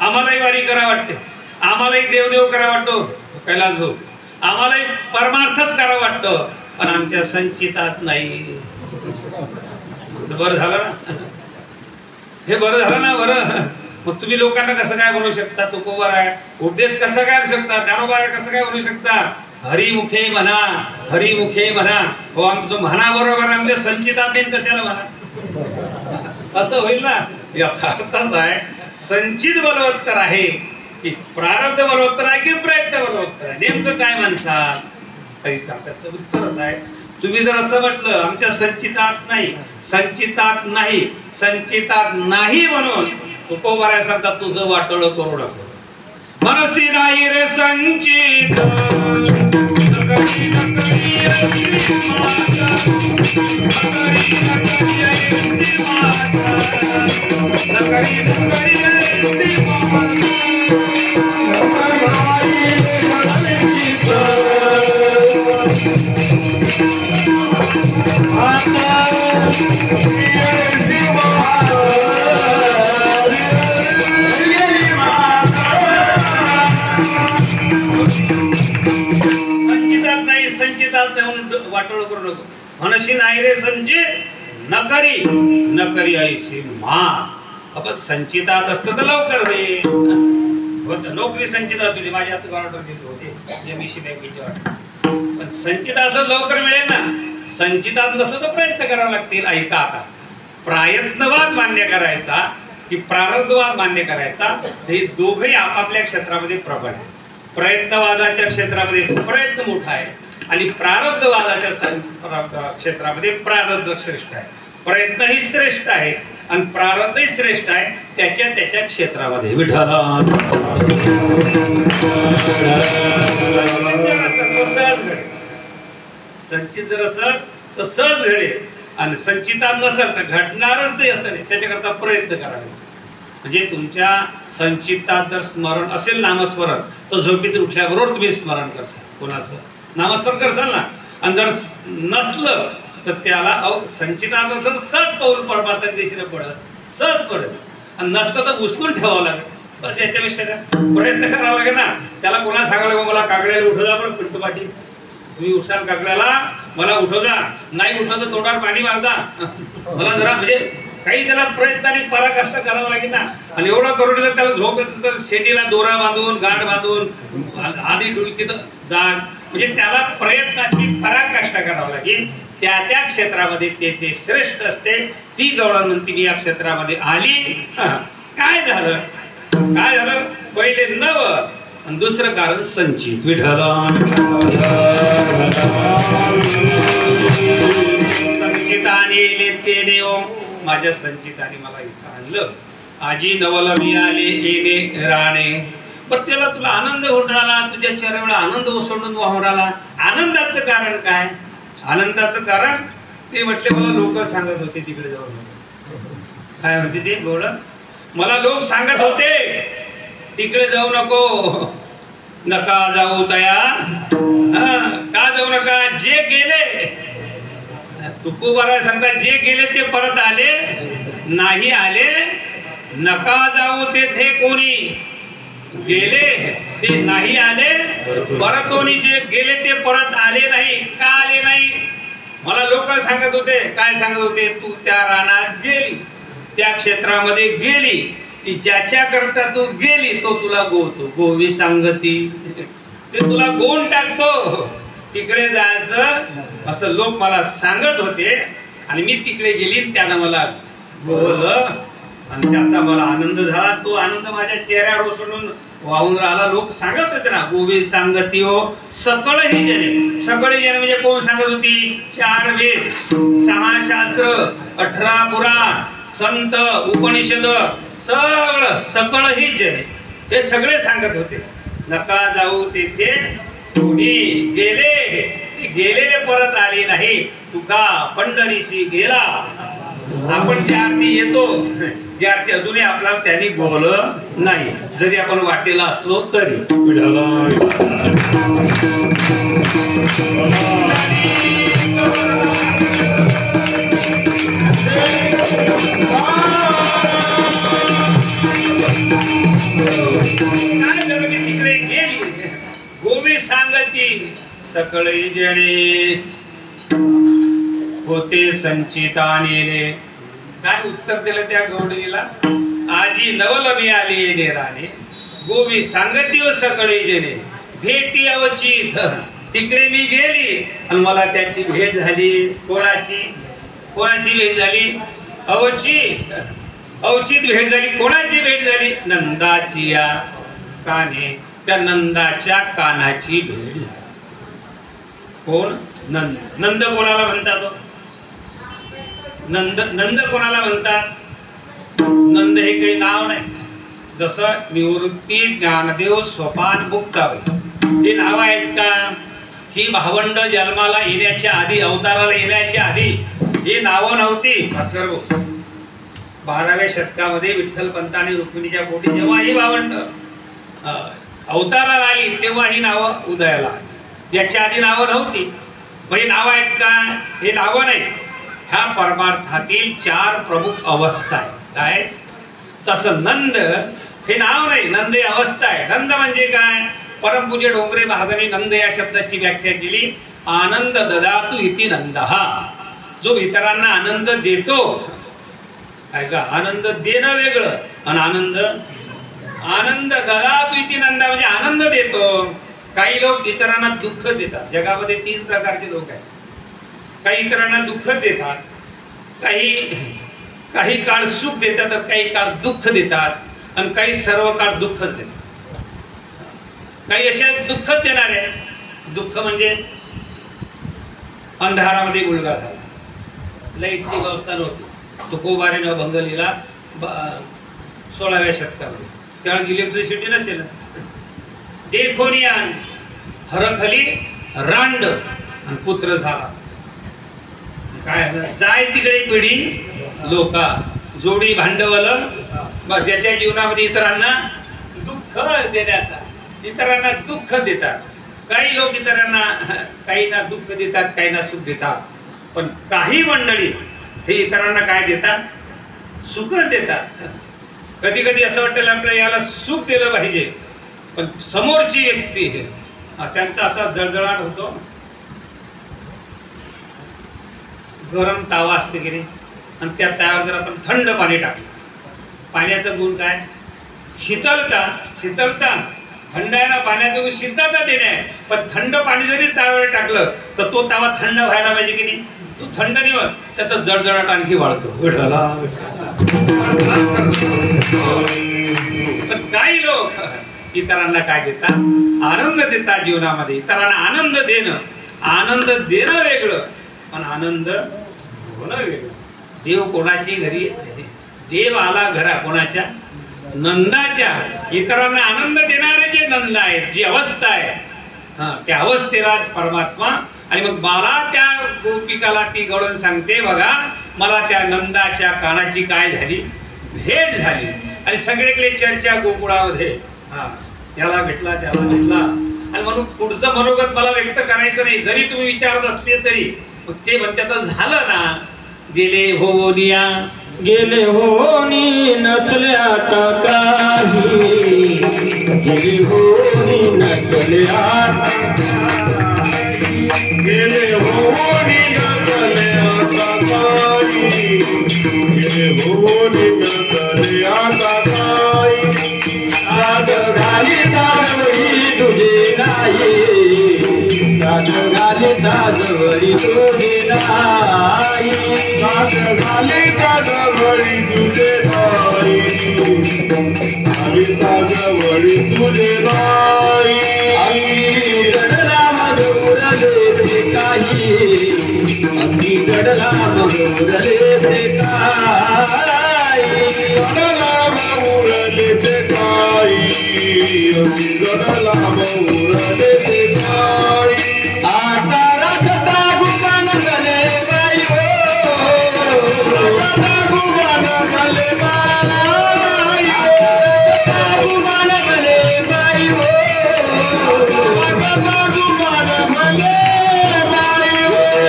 आम्हालाही वारी करा वाटते, आम्हालाही देवदेव करा वाटतो कैलास भाऊ, आम्हालाही परमार्थच करा वाटतो पण आमच्या संचितात नाही. बरं झालं ना हे बरं झालं ना. बरं मग तुम्ही लोकांना कसं काय बनवू शकता? तुकोबा आहे उपदेश कसा काय करू शकता? ज्ञानोबा कसं काय बनवू शकता? हरिमुखे म्हणा, हरिमुखे म्हणा. हो आमचं म्हणा बरोबर आमच्या संचितात येईल कशाला म्हणा असं होईल ना. याचा अर्थच आहे संचित बलवत्तर आहे की प्रारब्ध बलवत्तर आहे की प्रयत्न बलवत्तर आहे? नेमकं काय म्हणसाल? त्याचं उत्तरच आहे तुम्ही जर असं म्हटलं आमच्या संचितात नाही, संचितात नाही, संचितात नाही म्हणून तुकोबा सांगतात तुझं वाटोळं करू नको. मनसी नाही रे संचित संचितात नाही, संचितात नाही वाटोळ करू नको. म्हणशी नाही रे संचित न करी ऐशी मा. आपण संचितात असतं तर लवकर रे होत. नोकरी संचितात तुझी माझ्या हात ऑर्डर देत होते एमईसी बँकेची ऑर्डर पण संचितात असं लवकर मिळेल ना. संचितात नसलं तर प्रयत्न करावे लागतील. ऐका आता प्रयत्नवाद मान्य करायचा की प्रारब्धवाद मान्य करायचा हे दोघही आपापल्या क्षेत्रामध्ये प्रबळ आहे. प्रयत्नवादाच्या क्षेत्रामध्ये प्रयत्न मोठा आहे आणि प्रारब्धवादाच्या क्षेत्रामध्ये प्रारब्ध श्रेष्ठ आहे. प्रयत्नही श्रेष्ठ आहे आणि प्रारब्धही श्रेष्ठ आहे त्याच्या त्याच्या क्षेत्रामध्ये. विठ्ठला संचित जर असेल तर सहज घडेल आणि संचितात नसेल तर घडणारच नाही असं नाही. त्याच्याकरता प्रयत्न करावे. म्हणजे तुमच्या संचितात जर स्मरण असेल नामस्मरण तर झोपेत उठल्याबरोबर तुम्ही स्मरण करसाल. कोणाचं नामस्मरण करसाल ना. आणि जर नसलं तर त्याला संचितात नसेल सहज पाऊल परमार्थाच्या दिशेने पडत सहज पडत आणि नसतं तर उचलून ठेवावं लागेल. बस याच्यापेक्षा काय प्रयत्न करावा लागेल ना. त्याला कोणाला सांगावं लागेल मला काकड्याला उठव जा पण पिंटू पाटील तुम्ही उठाल काकड्याला मला उठव जा नाही उठव तर तोंडावर पाणी मारजा मला जरा म्हणजे काही त्याला प्रयत्नाने पराकाष्ठा करावा लागेल ना. आणि एवढं करून जर त्याला झोप येत तर शेतीला दोरा बांधून गाठ बांधून आधी डुलकीत जाग म्हणजे त्याला प्रयत्नाची पराकाष्ठा करावी लागेल. त्या त्या क्षेत्रामध्ये ते ते श्रेष्ठ असते. ती गौडण म्हणते मी या क्षेत्रामध्ये आली. काय झालं पहिले नव आणि दुसरं कारण संचित. विठ्ठला संचिताने ते देव माझ्या संचिताने मला इथं आणलं. आजी नवल मी आले येणे राणे. पण त्याला तुला आनंद होऊन राहिला तुझ्या चेहऱ्यावर आनंद ओसंडून वाहून राहिला. आनंदाचं कारण काय? आनंदाचं कारण ते म्हटले मला लोक सांगत होते तिकडे जाऊन. काय म्हणते ते गोड मला लोक सांगत होते तिकडे जाऊ नको नका जाऊ तया. का जाऊ नका? जे गेले तुकोबा सांगतात जे गेले ते परत आले नाही आले. नका जाऊ तेथे कोणी गेले ते नाही आले परत कोणी जे गेले ते परत आले नाही. का आले नाही? मला लोक सांगत होते. काय सांगत होते? तू त्या रानात गेली त्या क्षेत्रामध्ये गेली की ज्याच्या करता तू गेली तो तुला गोवतो. गोवी सांगती ते तुला गोवून टाकतो. तिकडे जायचं असं लोक मला सांगत होते आणि मी तिकडे गेली, त्यानं मला गोवलं आणि त्याचा मला आनंद झाला. तो आनंद माझ्या चेहऱ्यावर ओसळून वाहून राहिला. लोक सांगत होते ना, गोवी सांगती हो सकळ ही जने. सकळ ही जने म्हणजे कोण सांगत होती? 4 वेद, 6 शास्त्र, 18 पुराण, संत, उपनिषद, सगळं सकळ ही जने हे सगळे सांगत होते. नका जाऊ तेथे, कोणी गेलेले परत आले नाही. तुका पंढरीशी गेला. आपण ज्या अर्थी येतो त्या अर्थी अजूनही आपल्याला त्यांनी गोवलं नाही, जरी आपण वाटेला असलो तरी. तिकडे गेली. गोवी सांगती सकळी जने होते संचिताने. काय उत्तर दिलं त्या गौडणीला? आजी नवल मिळाली नेराने. गोवी सांगती हो सकळी जने भेटी अवचित. तिकडे मी गेली आणि मला त्याची भेट झाली. कोणाची भेट झाली? अवचित भेट झाली. कोणाची भेट झाली? नंदाची या काने. त्या नंदाच्या कानाची भेट झाली. कोण? नंद. नंद कोणाला म्हणतात? नंद कोणाला म्हणतात? नंद हे काही नाव नाही. जसं निवृत्ती, ज्ञानदेव, सोपान, मुक्ताबाई हे नाव आहेत का? ही भावंड जन्माला येण्याच्या आधी, अवताराला येण्याच्या आधी ही नावं नव्हती. सर्व 12व्या शतकामध्ये विठ्ठलपंत आणि रुक्मिणीच्या पोटी जेव्हा ही भावंड अवताराला आली तेव्हा ही नावं उदयाला आली. याच्या आधी नावं नव्हती. हे नाव आहेत का? हे नावं नाही. ह्या परमार्थातील 4 प्रमुख अवस्था आहेत. काय? तसं नंद हे नाव नाही, नंद ही अवस्था आहे. नंद म्हणजे काय? परमपूज्य डोंगरे महाराजांनी नंद या शब्दाची व्याख्या केली. आनंद ददातु इति नंदः. जो इतरांना आनंद देतो. ऐका, आनंद देणं वेगळं आणि आनंद ददातु इति नंदः म्हणजे आनंद देतो. काही लोक इतरांना दुःख देतात. जगामध्ये 3 प्रकारचे लोक आहेत. काही इतरांना दुःख देतात, काही काळ सुख देतात, तर काही काळ दुःख देतात आणि काही सर्व काळ दुःखच देतात. काही अशा दुःखच देणारे. दुःख म्हणजे अंधारामध्ये मुलगा झाला, लाईटची व्यवस्था नव्हती. तुकोबारीनं भंग लिहिला 16व्या शतकामध्ये. त्यावेळेस इलेक्ट्रिसिटी नसेल. देखोनियान हरखली रांड आणि पुत्र झाला. काय जाय तिकडे पिढी लोका जोडी भांडवल. बस याच्या जीवनामध्ये इतरांना दुःख देण्याचा. इतरांना दुःख देतात. काही लोक इतरांना काहींना दुःख देतात, काहींना सुख देतात. पण काही मंडळी हे इतरांना काय देतात? सुख देतात. कधी कधी असं वाटतं आपल्याला याला सुख दिलं पाहिजे, पण समोरची व्यक्ती त्यांचा असा जळजळाट होतो. गरम तावा असते की नाही, आणि त्या ताव्यावर जर आपण थंड पाणी टाकलं, पाण्याचा गुण काय? शीतलता. थंड आहे ना, पाण्याचा गुण शीतलता देणे आहे. पण थंड पाणी जरी ताव्यावर टाकलं तर तो तावा थंड व्हायला पाहिजे की नाही? तो थंड नाही होत, त्याचा जळजळाट आणखी वाढतो. पण काही लोक इतरांना काय देतात? आनंद देतात जीवनामध्ये. इतरांना आनंद देणं वेगळं पण आनंद होणं वेगळं. देव कोणाची घरी? देव आला घरा कोणाच्या? नंदाच्या. इतरांना आनंद देणारे जे नंद आहेत, जी अवस्था आहे, त्या अवस्थेला परमात्मा. आणि मग मला त्या गोपिकाला ती गवळण सांगते, बघा मला त्या नंदाच्या कानाची काय झाली? भेट झाली. आणि सगळीकडे चर्चा गोकुळामध्ये, याला भेटला त्याला भेटला. आणि म्हणून पुढचं मनोगत मला व्यक्त करायचं नाही, जरी तुम्ही विचारत असले तरी. मग ते म्हणते आता झालं ना, गेले होनिया गेले होनी नचले आता काही गेले होनी नचले आता गेले होनी नचले आता काही गेले होनी नचले आता काही साध घाली दाजवरी तुझे नाही साध घाली दाजवरी तुझे नाही साध घाली दाजवरी तुझे नाही घाली दाजवरी तुझे नाही गडला मधुरले ते काही अगदी गडला मधुरले ते काही गडला मधुरले ते काही गडला मधुरले ते काही आता रखता गुमान गले बाई हो रखता गुमान गले बाई हो गुमान गले बाई हो रखता गुमान गले बाई हो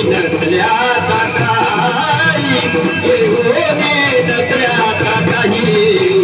नसल्या काही नसल्या काही नसल्या काही नसल्या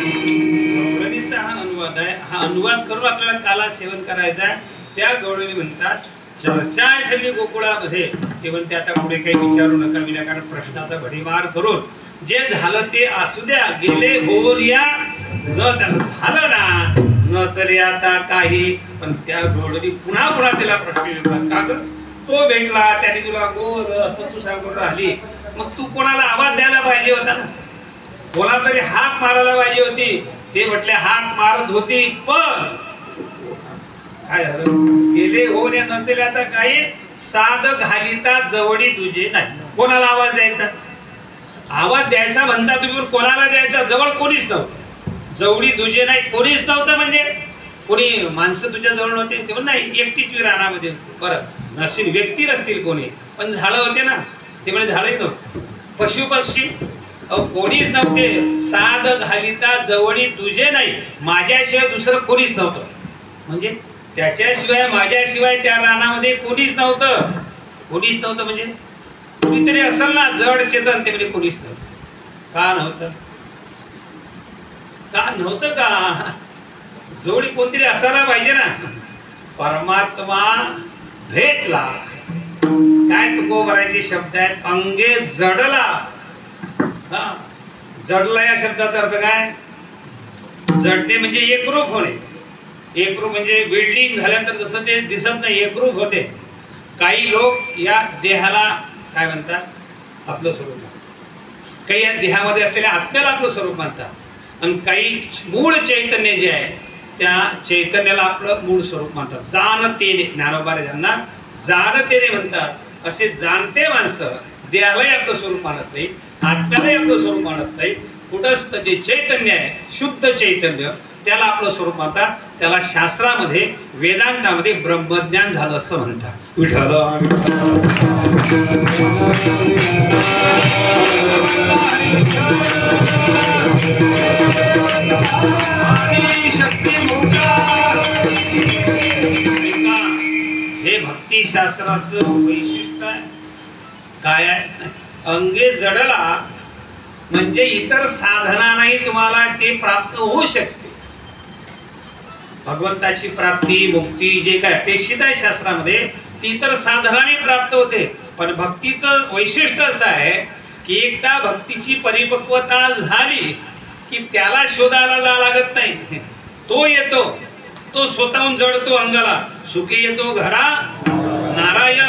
गवळणीचा हा अनुवाद आहे. हा अनुवाद करून आपल्याला काला सेवन करायचा आहे. त्या गवळणी म्हणतात चर्चा आहे सगळी गोकुळामध्ये. ते म्हणते आता पुढे काही विचारू नका विनाकारण प्रश्नाचा भडीमार करून जे झालं ते असू द्या. गेले भोरिया न झालं ना न चले आता काही. पण त्या गवळणी पुन्हा पुन्हा त्याला प्रश्न विचारतात. का ग तो भेटला त्याने तुला गोल असं तू सांगून राहिली. मग तू कोणाला आवाज द्यायला पाहिजे होता ना. कोणाला तरी हाक मारायला पाहिजे होती. ते म्हटले हाक मारत होती पण काय झालं. गेले हो नचले आता काही साध घालिता जवळी तुझे नाही. कोणाला आवाज द्यायचा. आवाज द्यायचा म्हणता तुम्ही कोणाला द्यायचा. जवळ कोणीच नव्हतं. जवळी तुझे नाही कोणीच नव्हतं. म्हणजे कोणी माणसं तुझ्या जवळ नव्हते ते पण नाही. एकटीच रानामध्ये बरं नशील व्यक्ती नसतील कोणी पण झाडं होते ना. ते म्हणजे झाडही नव्हतं. पशु पक्षी कोणीच नव्हते. साध घालिता जवळी तुझे नाही. माझ्याशिवाय दुसरं कोणीच नव्हतं. म्हणजे त्याच्याशिवाय माझ्याशिवाय त्या रानामध्ये कोणीच नव्हतं. कोणीच नव्हतं म्हणजे कोणीतरी असेल ना जड चेतन. ते म्हणजे कोणीच नव्हतं. का नव्हतं. का नव्हतं का जोडी कोणतरी असायला पाहिजे ना. परमात्मा भेटला. काय तुकोबराचे शब्द आहेत. अंगे जडला. हा जडला या शब्दाचा अर्थ काय. जडणे म्हणजे एकरूप होणे. एकरूप म्हणजे बिल्डिंग झाल्यानंतर जसं ते दिसत नाही एकरूप होते. काही लोक या देहाला काय म्हणतात आपलं स्वरूप. काही या देहामध्ये असलेल्या आत्म्याला आपलं स्वरूप मानतात. आणि काही मूळ चैतन्य जे आहे त्या चैतन्याला आपलं मूळ स्वरूप मानतात. जाणतेने ज्ञानोबा ज्यांना जाणतेने म्हणतात. असे जाणते माणसं देहालाही आपलं स्वरूप मानत नाही. आत्म्यालाही आपलं स्वरूप मानत नाही. कुठंच जे चैतन्य आहे शुद्ध चैतन्य त्याला आपलं स्वरूप मानतात. त्याला शास्त्रामध्ये वेदांतामध्ये ब्रह्मज्ञान झालं असं म्हणतात. विठ्ठल हे भक्ती शास्त्राचं वैशिष्ट्य आहे. काय आहे. अंगे जडला म्हणजे इतर साधनांनाही तुम्हाला ते प्राप्त होऊ शकते. भगवंताची प्राप्ती मुक्ती जे काय अपेक्षित आहे शास्त्रामध्ये ती इतर साधनाने प्राप्त होते. पण भक्तीचं वैशिष्ट्य असं आहे की एकदा भक्तीची परिपक्वता झाली की त्याला शोधायला जावं लागत नाही. तो येतो. तो स्वतःहून जडतो अंगाला. सुखी येतो घरा नारायण.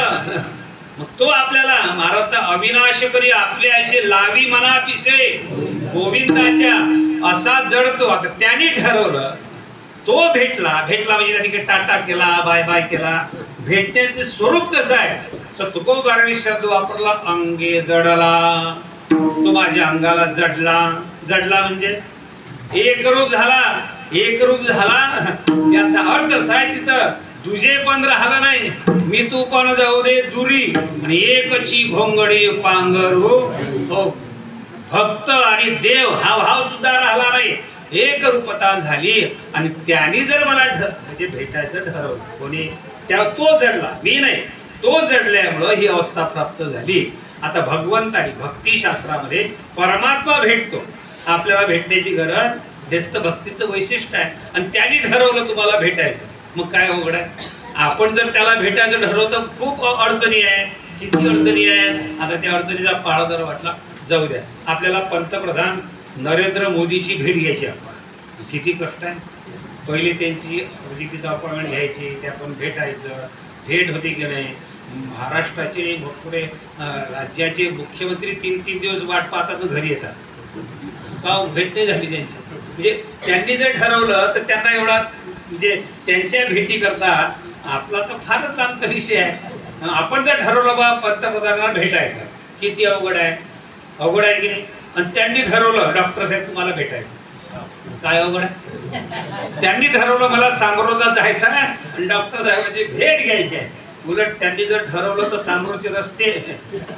मग तो आपल्याला महाराज अविनाश करी आपले असे लावी मना पिसे गोविंदाच्या असा जडतो. आता त्याने ठरवलं. तो भेटला. भेटला म्हणजे त्याने टाटा केला बाय बाय केला. भेटण्याचे स्वरूप कसं आहे तर तुकोबाराने शब्द वापरला अंगे जडला. तो माझ्या अंगाला जडला. जडला म्हणजे एकरूप झाला. एकरूप झाला याचा अर्थ असा आहे तिथं तुझे पण राहिलं नाही, मी तू पण जाऊ दे दुरी, आणि एकची घोंगडी पांघरू हो. भक्त आणि देव हा भाव सुद्धा राहिला नाही. एक रूपता झाली आणि त्यांनी जर मला म्हणजे भेटायचं ठरवलं, कोणी त्या तो जडला, मी नाही, तो जडल्यामुळं ही अवस्था प्राप्त झाली. आता भगवंतानी भक्तिशास्त्रामध्ये परमात्मा भेटतो, आपल्याला भेटण्याची गरज जास्त भक्तीचं वैशिष्ट्य आहे. आणि त्यांनी ठरवलं तुम्हाला भेटायचं, मग काय अवघड आहे? आपण जर त्याला भेटायचं ठरवलं तर खूप अडचणी आहे. किती अडचणी आहे? आता त्या अडचणीचा पाळा जर वाटला जाऊ द्या. आपल्याला पंतप्रधान नरेंद्र मोदीची भेट घ्यायची, आपण किती कष्ट आहे. पहिले त्यांची म्हणजे तिथं अपॉइंटमेंट घ्यायची, ते आपण भेटायचं, भेट होती की नाही. महाराष्ट्राचे पुढे राज्याचे मुख्यमंत्री 3-3 दिवस वाट पाहतात घरी येतात, का भेट नाही झाली त्यांची. म्हणजे त्यांनी जर ठरवलं तर त्यांना एवढा म्हणजे त्यांच्या भेटी करता आपला तर फारच लांबचा विषय आहे. आपण जर ठरवलं बा पंतप्रधानांना भेटायचं, किती अवघड आहे. अवघड आहे की नाही. आणि त्यांनी ठरवलं डॉक्टर साहेब तुम्हाला भेटायचं, काय अवघड आहे. त्यांनी ठरवलं मला सामरोदा जायचं आहे आणि डॉक्टर साहेबांची भेट घ्यायची आहे. उलट त्यांनी जर ठरवलं तर सामरोचे रस्ते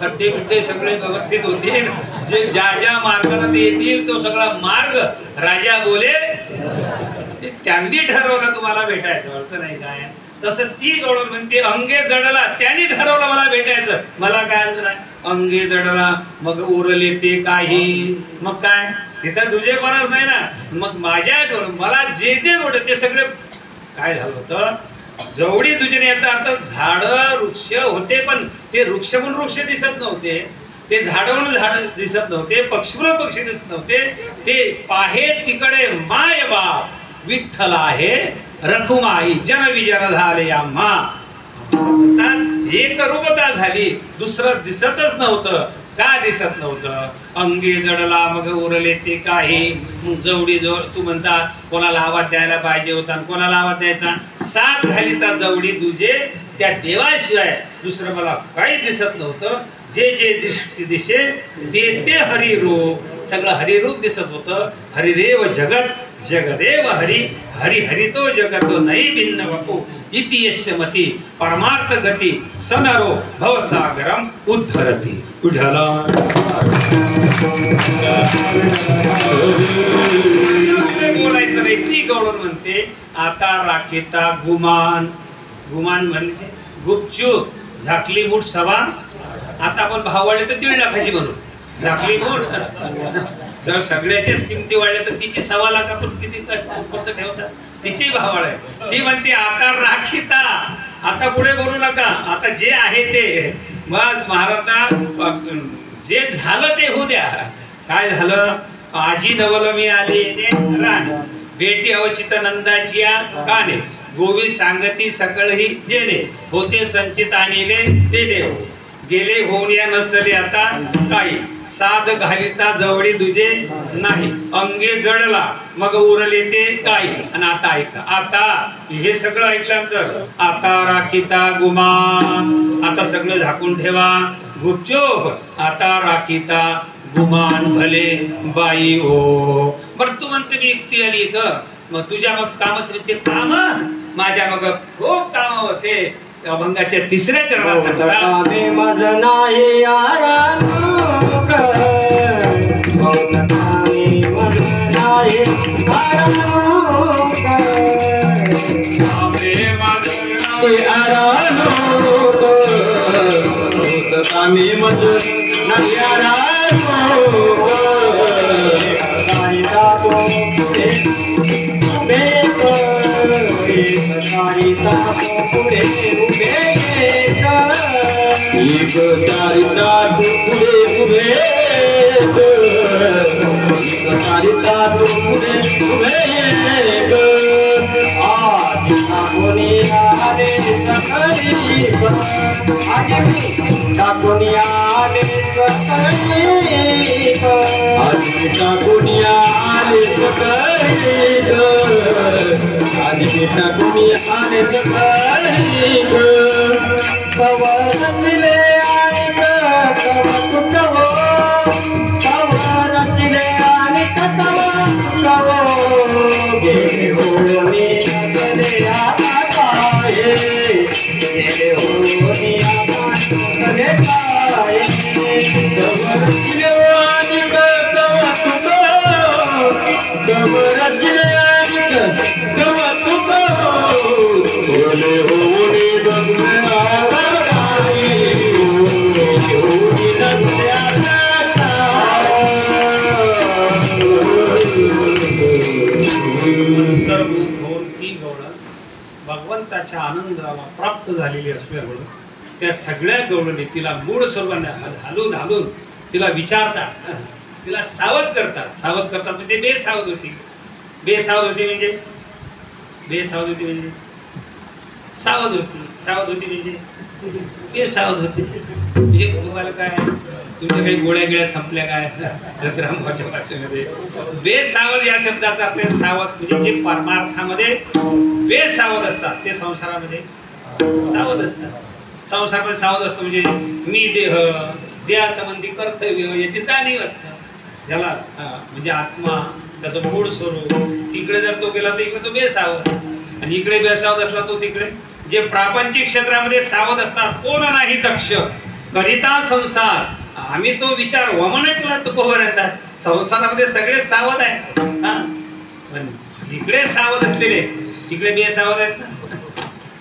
खड्डे बिड्डे सगळे व्यवस्थित होतील. जे ज्या ज्या मार्गाने ते येतील तो सगळा मार्ग राजा बोले. त्यांनी ठरवलं तुम्हाला भेटायचं, अडचण नाही काय. तसं ती गवळण म्हणते अंगे जडला, त्यांनी ठरवलं मला भेटायचं, मला काय अडचण आहे. अंगे जडला मग उरले ते काही, मग काय तिथं तुझे कोणच नाही ना. मग माझ्याकडून मला जे जे होतं ते सगळे काय झालं होतं. जवळी तुझे याचा अर्थ झाड वृक्ष होते, पण ते वृक्ष म्हणून वृक्ष दिसत नव्हते, ते झाड म्हणून झाड दिसत नव्हते, पक्षी म्हणून पक्षी दिसत नव्हते. ते पाहे तिकडे माय बाप विठ्ठल आहे रखुमाई जन विजन झाले आम्हा. एक रूपता झाली, दुसरं दिसतच नव्हतं. का दिसत नव्हतं? अंगी जडला मग उरले ते काही. जवळी जवळ तू म्हणता कोणाला आवाज द्यायला पाहिजे होता, कोणाला आवाज द्यायचा. साथ घाली तर जवळी तुझे त्या देवाशिवाय दुसरं मला काही दिसत नव्हतं. जे जे दृष्टी दिसे ते ते हरिरूप, सगळं हरिरूप दिसत होतं. हरिरेव जगत जगदेव हरी, हरि हरितो जगतो नाही भिन्न वपू इति यशमती परमार्थ गती सनरो भवसागरम उद्धरती. विठ्ठला बोलायचं नाही. ती गवळण म्हणते आता राखीता गुमान. गुमान म्हणजे गुपचूप. झाकली मूठ सवा. आता आपण भाव वाढले तर 1.5 लाखाची म्हणून झाकली मूठ. जर सगळ्याच्याच किमती वाढल्या तर तिची 1.25 लाख आपण किती कष्ट ठेवतात, तिचे भाव वाढ. ती म्हणते आता राखीता, आता पुढे बोलू नका, आता जे आहे ते बस. महाराजा जे झालं ते होऊ द्या. काय झालं? आजी नवल मी आले रान, बेटी अवचित नंदाची काने, गोवी सांगती सकळही जेणे, होते संचित आणले ते देव, गेले होऊन या नचले आता काही, साध घालिता जवळी तुझे नाही, अंगे जडला मग उरले ते काही. आणि आता ऐका, आता हे सगळं ऐकल्यानंतर आता राखीता गुमान, आता सगळं झाकून ठेवा गुपचूप. आता राखीता गुमान भले बाई हो. बरं तू म्हणते मी एकटी आली इथं, मग तुझ्या मग कामात ते काम, माझ्या मग खूप काम होते. अभंगाच्या 3ऱ्या चरणात सांगता माझं नाही आरानुक, नाही माझं नाही आरानुक, आरानुक, कामी माझं नाही आरानुक, नाही दाबो उभे सारी दाबो पुढे उभे एक सारी दाबो पुढे उभे, एक सारी दाबो पुढे उभे. आधी टाकोनी आले सकळी, आधी टाकोनी आले सकळी, आधी टाकोनी आले सकळी, आधी टाकोनी आले सकळी. कवर रचिले आणि कव कव, कवर रचिले आणि कव कव. भगवंताच्या आनंदाला प्राप्त झालेली असल्यामुळे त्या सगळ्या गवळणी तिला मूळ स्वरूपाने हलून हलून तिला विचारतात, तिला सावध करतात. सावध करतात म्हणजे बेसावध होती. बेसावध होती म्हणजे बेसावध होती म्हणजे सावध होती. सावध होती म्हणजे बेसावध होती. म्हणजे तुम्हाला काय तुमच्या काही गोळ्या गिळ्या संपल्या काय रतरामभाच्या भाषेमध्ये बेसावध या शब्दाचा अर्थ सावध म्हणजे जे परमार्थामध्ये बेसावध असतात ते संसारामध्ये सावध असतात. संसारामध्ये सावध असतं म्हणजे मी देहासंबंधी कर्तव्य याची जाणीव असतं ज्याला म्हणजे आत्मा त्याचं मूळ स्वरूप. तिकडे जर तो गेला तर इकडे तो बेसावध आणि इकडे बेसावध असला तो तिकडे. जे प्रापंचिक क्षेत्रामध्ये सावध असतात कोण नाही दक्ष करिता संसार. आम्ही तो विचार वमन केला तो कोवर येतात. संसारामध्ये सगळे सावध आहेत पण इकडे सावध असलेले तिकडे बेसावध आहेत ना.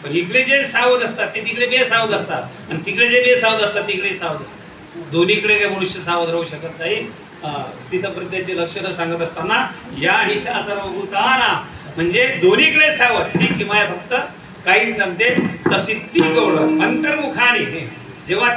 पण इकडे जे सावध असतात ते तिकडे बेसावध असतात आणि तिकडे जे बेसावध असतात तिकडे सावध असतात. दोन्हीकडे काही मनुष्य सावध राहू शकत नाही. स्थितप्रज्ञेचे लक्षणं सांगत असताना या हिशा सर्वभूताना म्हणजे दोन्हीकडे सावध ती किंवा फक्त काहीच नसते. तशी ती गौड अंतर्मुखाने जेव्हा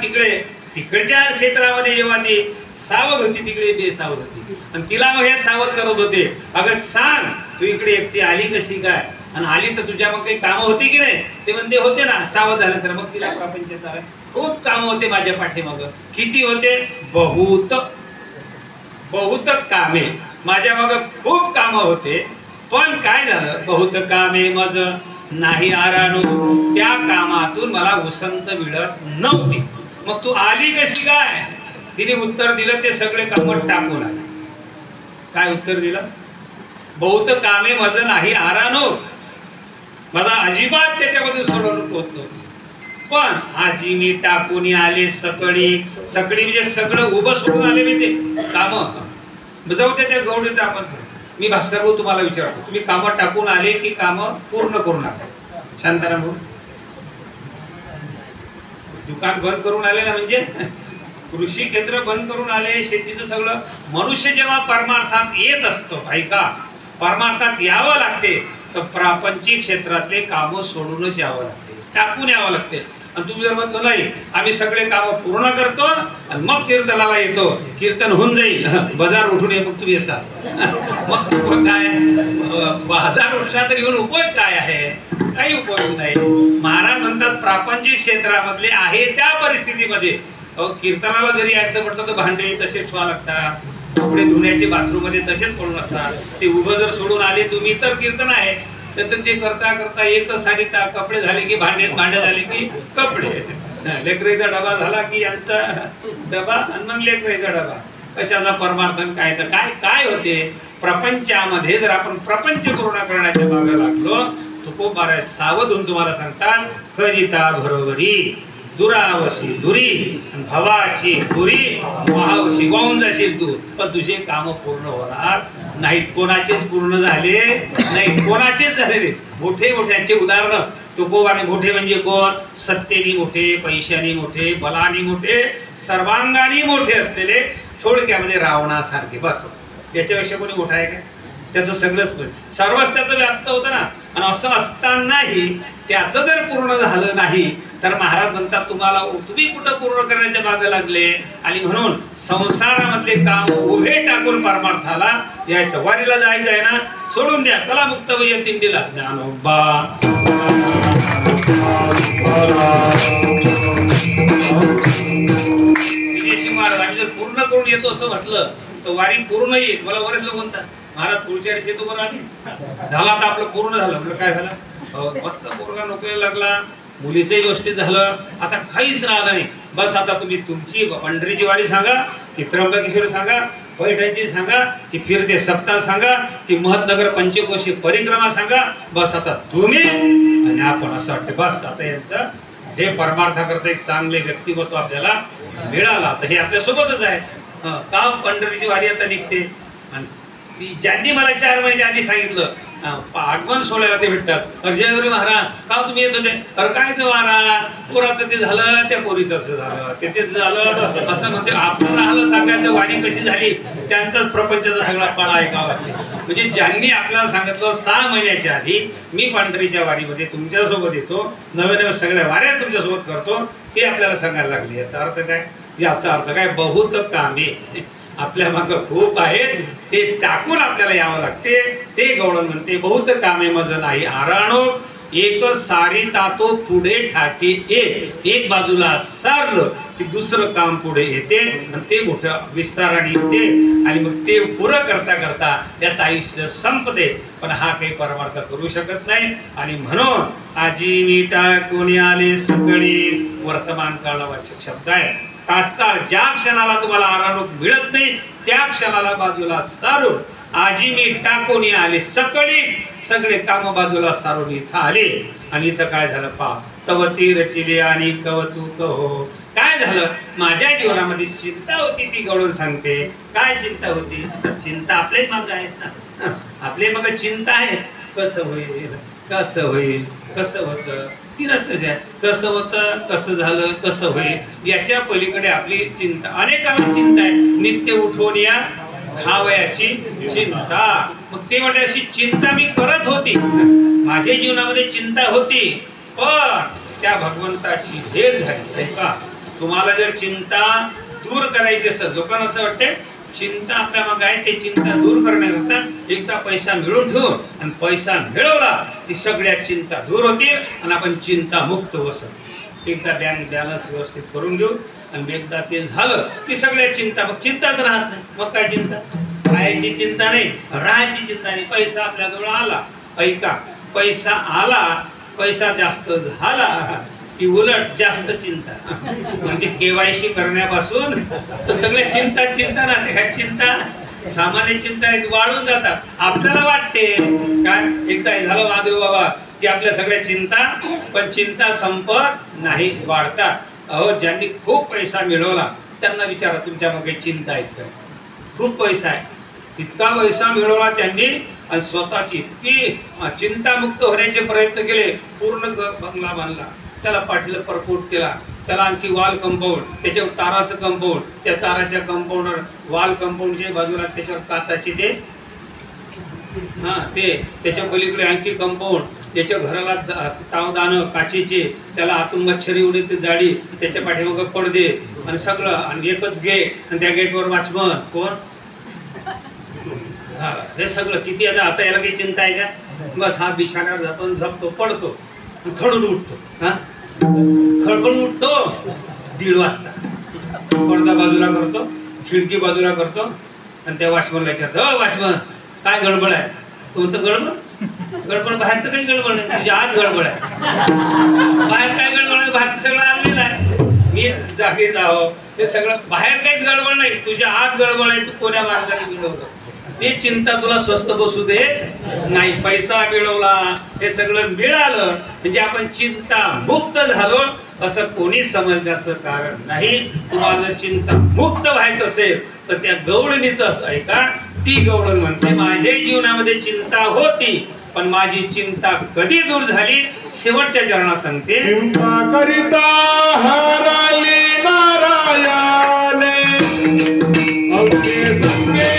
तिकडच्या क्षेत्रामध्ये जेव्हा ती सावध होती तिकडे बेसावध होती आणि तिला मग हे सावध करत होते. अगं सांग तू इकडे एकटी आली कशी काय आणि आली तर तुझ्या मग काही कामं होती की नाही. ते म्हणते होते ना. सावध झालं तर मग तिला प्रपंच खूप कामं होते माझ्या पाठीमागं. किती होते? बहुत कामे माझ्या मागं खूप कामं होते. पण काय झालं बहुत कामे मज नाही आरानो त्या कामातून मला उसंत मिळत नव्हती. मग तू आली कशी काय? तिने उत्तर दिलं ते सगळे काम टाकून आले. काय उत्तर दिलं? बहुत कामे मज नाही आरानो मला अजिबात त्याच्यामध्ये सोडवणूक होत नव्हती. पण आजी मी टाकून आले सकडी. सकडी म्हणजे सगळं उभं सोडून आले मी ते काम. जाऊ त्या गौडीत आपण मी भास्कर भाऊ तुम्हाला विचारतो तुम्ही कामं टाकून आले की कामं पूर्ण करून आले? शांताराम भाऊ दुकान बंद करून आले ना म्हणजे कृषी केंद्र बंद करून आले. शेतीचं सगळं. मनुष्य जेव्हा परमार्थात येत असतो ऐका परमार्थात यावं लागते तर प्रापंचिक क्षेत्रातले कामं सोडूनच यावं लागते टाकून यावं लागते. आणि तुम्ही जर म्हणतो नाही आम्ही सगळे कामं पूर्ण करतो आणि मग कीर्तनाला येतो कीर्तन होऊन जाईल बाजार उठून ये मग तुम्ही असाल मग काय बाजार उठला तर येऊन उपयोग काय आहे? काही उपयोग नाही. महाराज म्हणतात प्रापंचिक क्षेत्रामधले आहे त्या परिस्थितीमध्ये कीर्तनाला जरी यायचं म्हटलं तर भांडे तसेच ठेवा लागतात. कपडे धुण्याचे बाथरूम मध्ये तसेच पडून असतात. ते उभं जर सोडून आले तुम्ही तर कीर्तन आहे तर ते करता करता एकच साडी कपडे झाले की भांडे झाले की कपडे. लेकराचा डबा झाला की यांचा डबा आणि मग लेकराचा डबा. कशाचा परमार्थन कायचा काय काय होते? प्रपंचामध्ये जर आपण प्रपंच पूर्ण करण्याच्या मागे लागलो तो खूप बऱ्याच सावध होऊन तुम्हाला सांगतात करिता बरोबरी दुरावशी दुरी भवाची दुरी महावशी वाहून जाशील तू पण तुझे काम पूर्ण होणार नाहीत. कोणाचेच पूर्ण झाले नाही कोणाचेच झालेले. मोठे मोठ्यांचे उदाहरण तुकोबाने मोठे म्हणजे कोण? सत्तेनी मोठे पैशानी मोठे बलानी मोठे सर्वांगानी मोठे असलेले थोडक्यामध्ये रावणासारखे बस. याच्यापेक्षा कोणी मोठा आहे का? त्याचं सगळंच सर्वच त्याचं व्याप्त होतं ना. आणि असं असतानाही त्याचं जर पूर्ण झालं नाही तर महाराज म्हणतात तुम्हाला तुम्ही कुठं पूर्ण करण्याच्या मागे लागले. आणि म्हणून संसारामधले काम उभे टाकून परमार्थाला यायचं. वारीला जायचं आहे ना सोडून द्या चला मुक्त वय तिंडीला ज्ञानोबा. महाराज आम्ही जर पूर्ण करून येतो असं म्हटलं तर वारी पूर्ण येईल. मला बरेच लोक म्हणतात महाराज पुढच्या वर्षी येतो बरं आम्ही झाला तर आपलं पूर्ण झालं. म्हटलं काय झालं? मस्त पोरगा नोकरीला लागला मुलीचंही गोष्टी झालं आता काहीच राहिलं नाही. बस आता तुम्ही तुमची पंढरीची वारी सांगा की त्र्यंबकेश्वर सांगा बैठायची सांगा की फिरते सप्ताह सांगा की महत्नगर पंचकोशी परिक्रमा सांगा, बस आता तुम्ही आणि आपण असं वाटते बस आता यांचं हे परमार्थाकरता एक चांगले व्यक्तिमत्व आपल्याला मिळाला तर हे आपल्या सोबतच आहे. का पंढरीची वारी आता निघते आणि ज्यांनी मला 4 महिन्याच्या आधी सांगितलं आगमन सोहळ्याला ते भेटतात, जयगुरु महाराज का तुम्ही येत होते, अरे कायच वारा पोराचं ते झालं त्या पोरीचं असं झालं तेच झालं असं म्हणते. आपल्याला आलं सांगायचं वारी कशी झाली त्यांचाच प्रपंचाचा सगळा पळा आहे गावातले. म्हणजे ज्यांनी आपल्याला सांगितलं 6 महिन्याच्या आधी मी पंढरीच्या वारीमध्ये तुमच्यासोबत येतो, नव्या नव्या सगळ्या वाऱ्या तुमच्यासोबत करतो, ते आपल्याला सांगायला लागले. याचा अर्थ काय? याचा अर्थ काय? बहुत कामे आपल्या माग खूप आहेत ते टाकून आपल्याला यावं लागते. ते गवळण म्हणते बहुत कामे मज नाही आराणो एक सारी तातो पुढे ठाके एक बाजूला सारलं की दुसरं काम पुढे येते आणि ते मोठं विस्ताराने येते आणि मग ते पुरं करता करता त्याचं आयुष्य संपते. पण हा काही परमार्थ करू शकत नाही. आणि म्हणून आजी नीटा कोणी आले सगळे वर्तमान काळवाचक शब्द आहे. तात्काळ ज्या क्षणाला तुम्हाला आरारोग मिळत नाही त्या क्षणाला बाजूला सारून आजी मी टाकून आले सकळी सगळे काम बाजूला सारून इथं आले. आणि इथं काय झालं पा तवती रचिले आणि कवतुक हो. काय झालं? माझ्या जीवनामध्ये चिंता होती ती गवळून सांगते. काय चिंता होती? चिंता आपल्याच मागं आहेस ना, आपले मग चिंता आहे. कसं होईल, कसं होईल, कसं होतं तिलाच कसं होतं, कसं झालं, कसं होईल याच्या पलीकडे आपली चिंता. अनेकांना चिंता आहे. नित्य उठून या खावयाची चिंता. मग ते म्हटले अशी चिंता मी करत होती, माझ्या जीवनामध्ये चिंता होती, पण त्या भगवंताची भेट झाली. का तुम्हाला जर चिंता दूर करायची असेल, लोकांना असं वाटते चिंता आपल्या मग आहे ते चिंता दूर करण्याकरता एकदा पैसा मिळवून ठेवू आणि पैसा मिळवला की सगळ्या चिंता दूर होतील आणि आपण चिंता मुक्त बसू. एकदा बँक बॅलन्स व्यवस्थित करून घेऊ आणि एकदा ते झालं की सगळ्या चिंता मग चिंताच राहत नाही. मग काय चिंता? खायची चिंता नाही, राहायची चिंता नाही. पैसा आपल्याजवळ आला, ऐका पैसा आला, पैसा जास्त झाला की उलट जास्त चिंता. म्हणजे केवायसी करण्यापासून तर सगळ्या चिंता चिंता ना ते काय चिंता सामान्य चिंता वाढून जातात. आपल्याला वाटते काय एकदा हे झालं महादेव बाबा की आपल्या सगळ्या चिंता, पण चिंता संपत नाही, वाढतात. अहो ज्यांनी खूप पैसा मिळवला त्यांना विचारा तुमच्या मग चिंता आहेत का? खूप पैसा आहे, तितका पैसा मिळवला त्यांनी आणि स्वतःची इतकी चिंतामुक्त होण्याचे प्रयत्न केले. पूर्ण बंगला बांधला, त्याला पाठीला परपोट केला, त्याला आणखी वॉल कंपाऊंड, त्याच्यावर ताराचं कंपाऊंड, त्या ताराच्या कंपाऊंडवर वॉल कंपाऊंडच्या बाजूला त्याच्यावर काचाची ते ते त्याच्या पलीकडे आणखी कंपाऊंड, त्याच्या घराला तावदानं काचेचे, त्याला आतून मच्छरी उडे ते जाळी, त्याच्या पाठीमागं पडदे आणि सगळं आणि एकच गेट आणि त्या गेटवर वॉचमन कोण. हे सगळं किती आता याला काही चिंता आहे का? बस हा बिछाण्यावर जातो, झपतो, पडतो, खडून उठतो. खडखडून उठतो 1:30 वाजता, पडदा बाजूला करतो, खिडकी बाजूला करतो आणि त्या वॉचमनला विचारतो वॉचमन काय गडबड आहे? तो म्हणतो गडबड बाहेर तर काही गडबड नाही, तुझ्या आत गडबड आहे. बाहेर काय गडबड आहे? बाहेर सगळं आणलेलं आहे, मी जागे जावं ते सगळं, बाहेर काहीच गडबड नाही, तुझ्या आत गडबड आहे, तू कोण्या मार्गाने मिळवतो ते चिंता तुला स्वस्त बसू देत नाही. पैसा मिळवला, हे सगळं मिळालं म्हणजे आपण चिंता मुक्त झालो असं कोणी समजण्याचं कारण नाही. तुम्हाला जर चिंता मुक्त व्हायचं असेल तर त्या गवळणीचं असं ऐका. ती गवळण म्हणते माझ्या जीवनामध्ये चिंता होती, पण माझी चिंता कधी दूर झाली? शेवटच्या चरणात सांगते. चिंता करिता हरली नारायणे अवघे संगे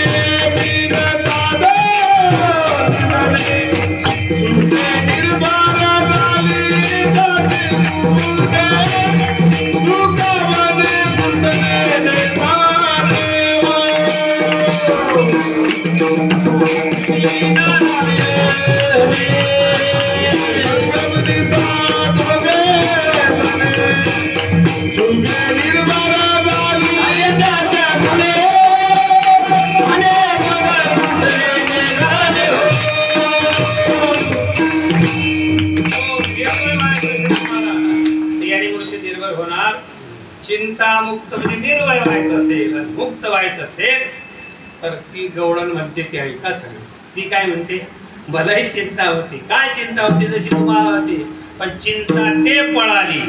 चिंता मुक्त म्हणजे निर्भय व्हायचं असेल, मुक्त व्हायचं असेल तर ती गवळण म्हणते ते ऐका सगळं. ती काय म्हणते, भलाई चिंता होती. काय चिंता होती, जशी तुम्हाला होती, पण चिंता ते पळाली.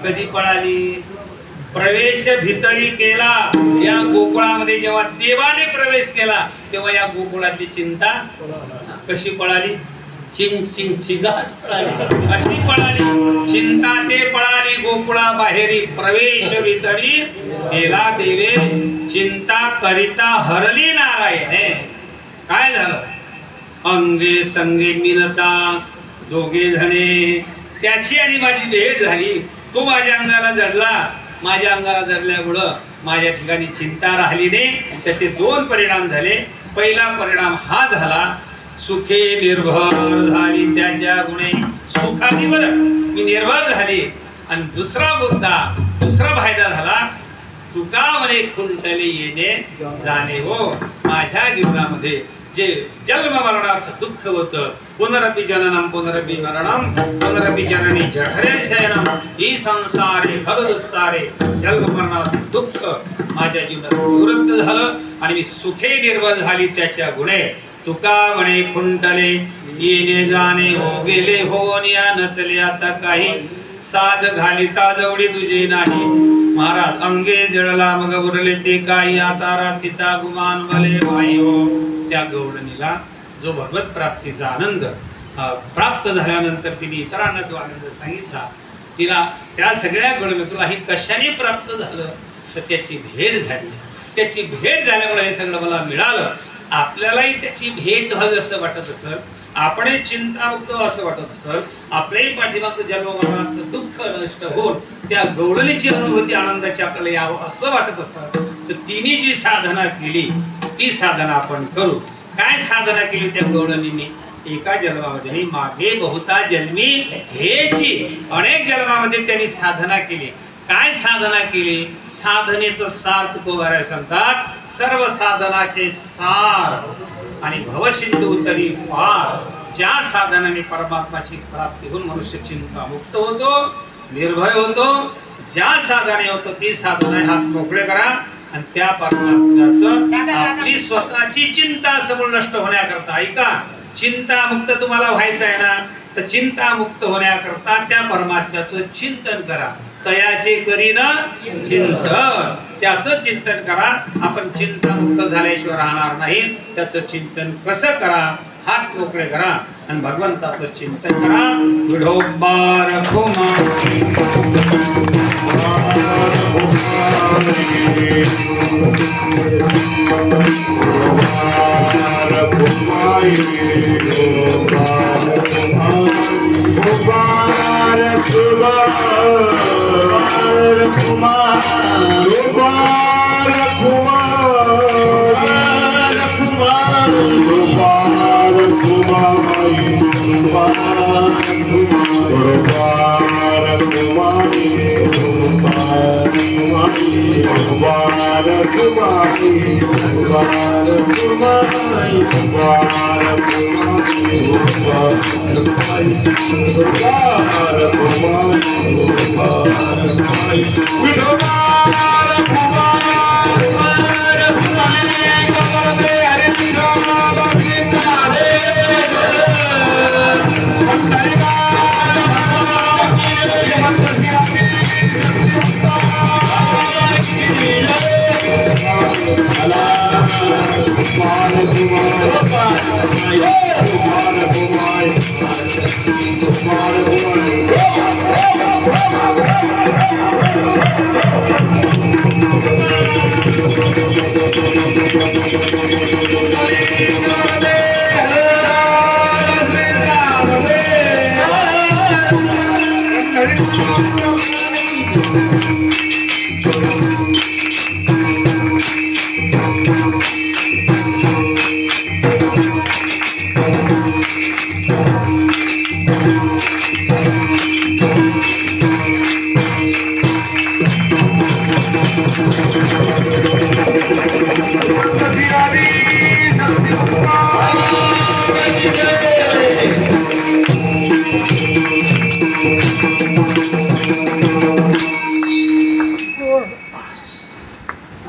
कधी पळाली, प्रवेश भितरी केला या गोकुळामध्ये. जेव्हा देवाने प्रवेश केला तेव्हा या गोकुळातली चिंता कशी पळाली, अशी पळाली. चिंता ते पळाली गोकुळा बाहेरी, प्रवेश भितरी केला देवे, चिंता करिता हरली नारायणे. काय झालं, अंगे संगे मिळता दोघे जणे, त्याची आणि माझी भेट झाली. तो माझ्या अंगाला जडला, माझ्या अंगाला जडल्यामुळं माझ्या ठिकाणी चिंता राहिली नाही. त्याचे दोन परिणाम झाले. पहिला परिणाम हा झाला, सुखे निर्भर झाली त्याच्या गुणे. सुखाने बरं मी निर्भर झाली. आणि दुसरा मुद्दा, दुसरा फायदा झाला, तुका म्हणे खुंटले येणे जाणे. हो, माझ्या जीवनामध्ये जे जन्म मरणाचं दुःख होतं, पुनरपि जननम पुनरपि मरणम पुनरपि जननी जठरे शयनम, ही संसारे खरदुस्तारे, जन्म मरणाचं दुःख माझ्या जीवनात निवृत्त झालं आणि मी सुखे निर्भर झाली त्याच्या गुणे. तुका म्हणे खुंटले येणे जाणे, हो गेले हो निया नचले आता काही, साध घालिता जवळी तुझे नाही. महाराज अंगे जळला मग उरले ते काही, आता राखिता गुमान भले भाई. हो, त्या गवळणीला जो भगवत प्राप्तीचा आनंद प्राप्त झाल्यानंतर तिने इतरांना तो आनंद सांगितला. तिला त्या सगळ्या गवळणीला हे कशाने प्राप्त झालं, तर त्याची भेट झाली. त्याची भेट झाल्यामुळे हे सगळं मला मिळालं. आपल्यालाही त्याची भेट व्हावी असं वाटत असेल, आपणही चिंतामुक्त असं वाटत असेल, आपल्याही पाठीमागचं जन्ममरणाचं दुःख नष्ट होऊन त्या गवळणीची अनुभूती आनंदाची आपल्याला यावं असं वाटत असेल, तर तिने जी साधना केली ती साधना आपण करू. काय साधना केली त्या गवळणीने, एका जन्मामध्ये नाही, मागे बहुता जन्मी हेची अनेक जन्मामध्ये त्यांनी साधना केली. काय साधना केली, साधनेचं सार तुकोबाराय सांगतात, सर्व साधनाचे सार आणि भवसिंधू तरी पार. ज्या साधनाने परमात्माची प्राप्ती होऊन मनुष्य चिंता मुक्त होतो, निर्भय होतो, ज्या साधने होतो ती साधना हात मोकळे करा आणि त्या परमात्म्याचं आपली स्वतःची चिंता समोर नष्ट होण्याकरता, ऐका, चिंता मुक्त तुम्हाला व्हायचं आहे ना, तर चिंता मुक्त होण्याकरता त्या परमात्म्याचं चिंतन करा. तयाचे करीन चिंतन, त्याचं चिंतन करा. आपण चिंता मुक्त झाल्याशिवाय राहणार नाही. त्याचं चिंतन कसं करा, हात मोकळे करा आणि भगवंताचं चिंतन करा. विढोबार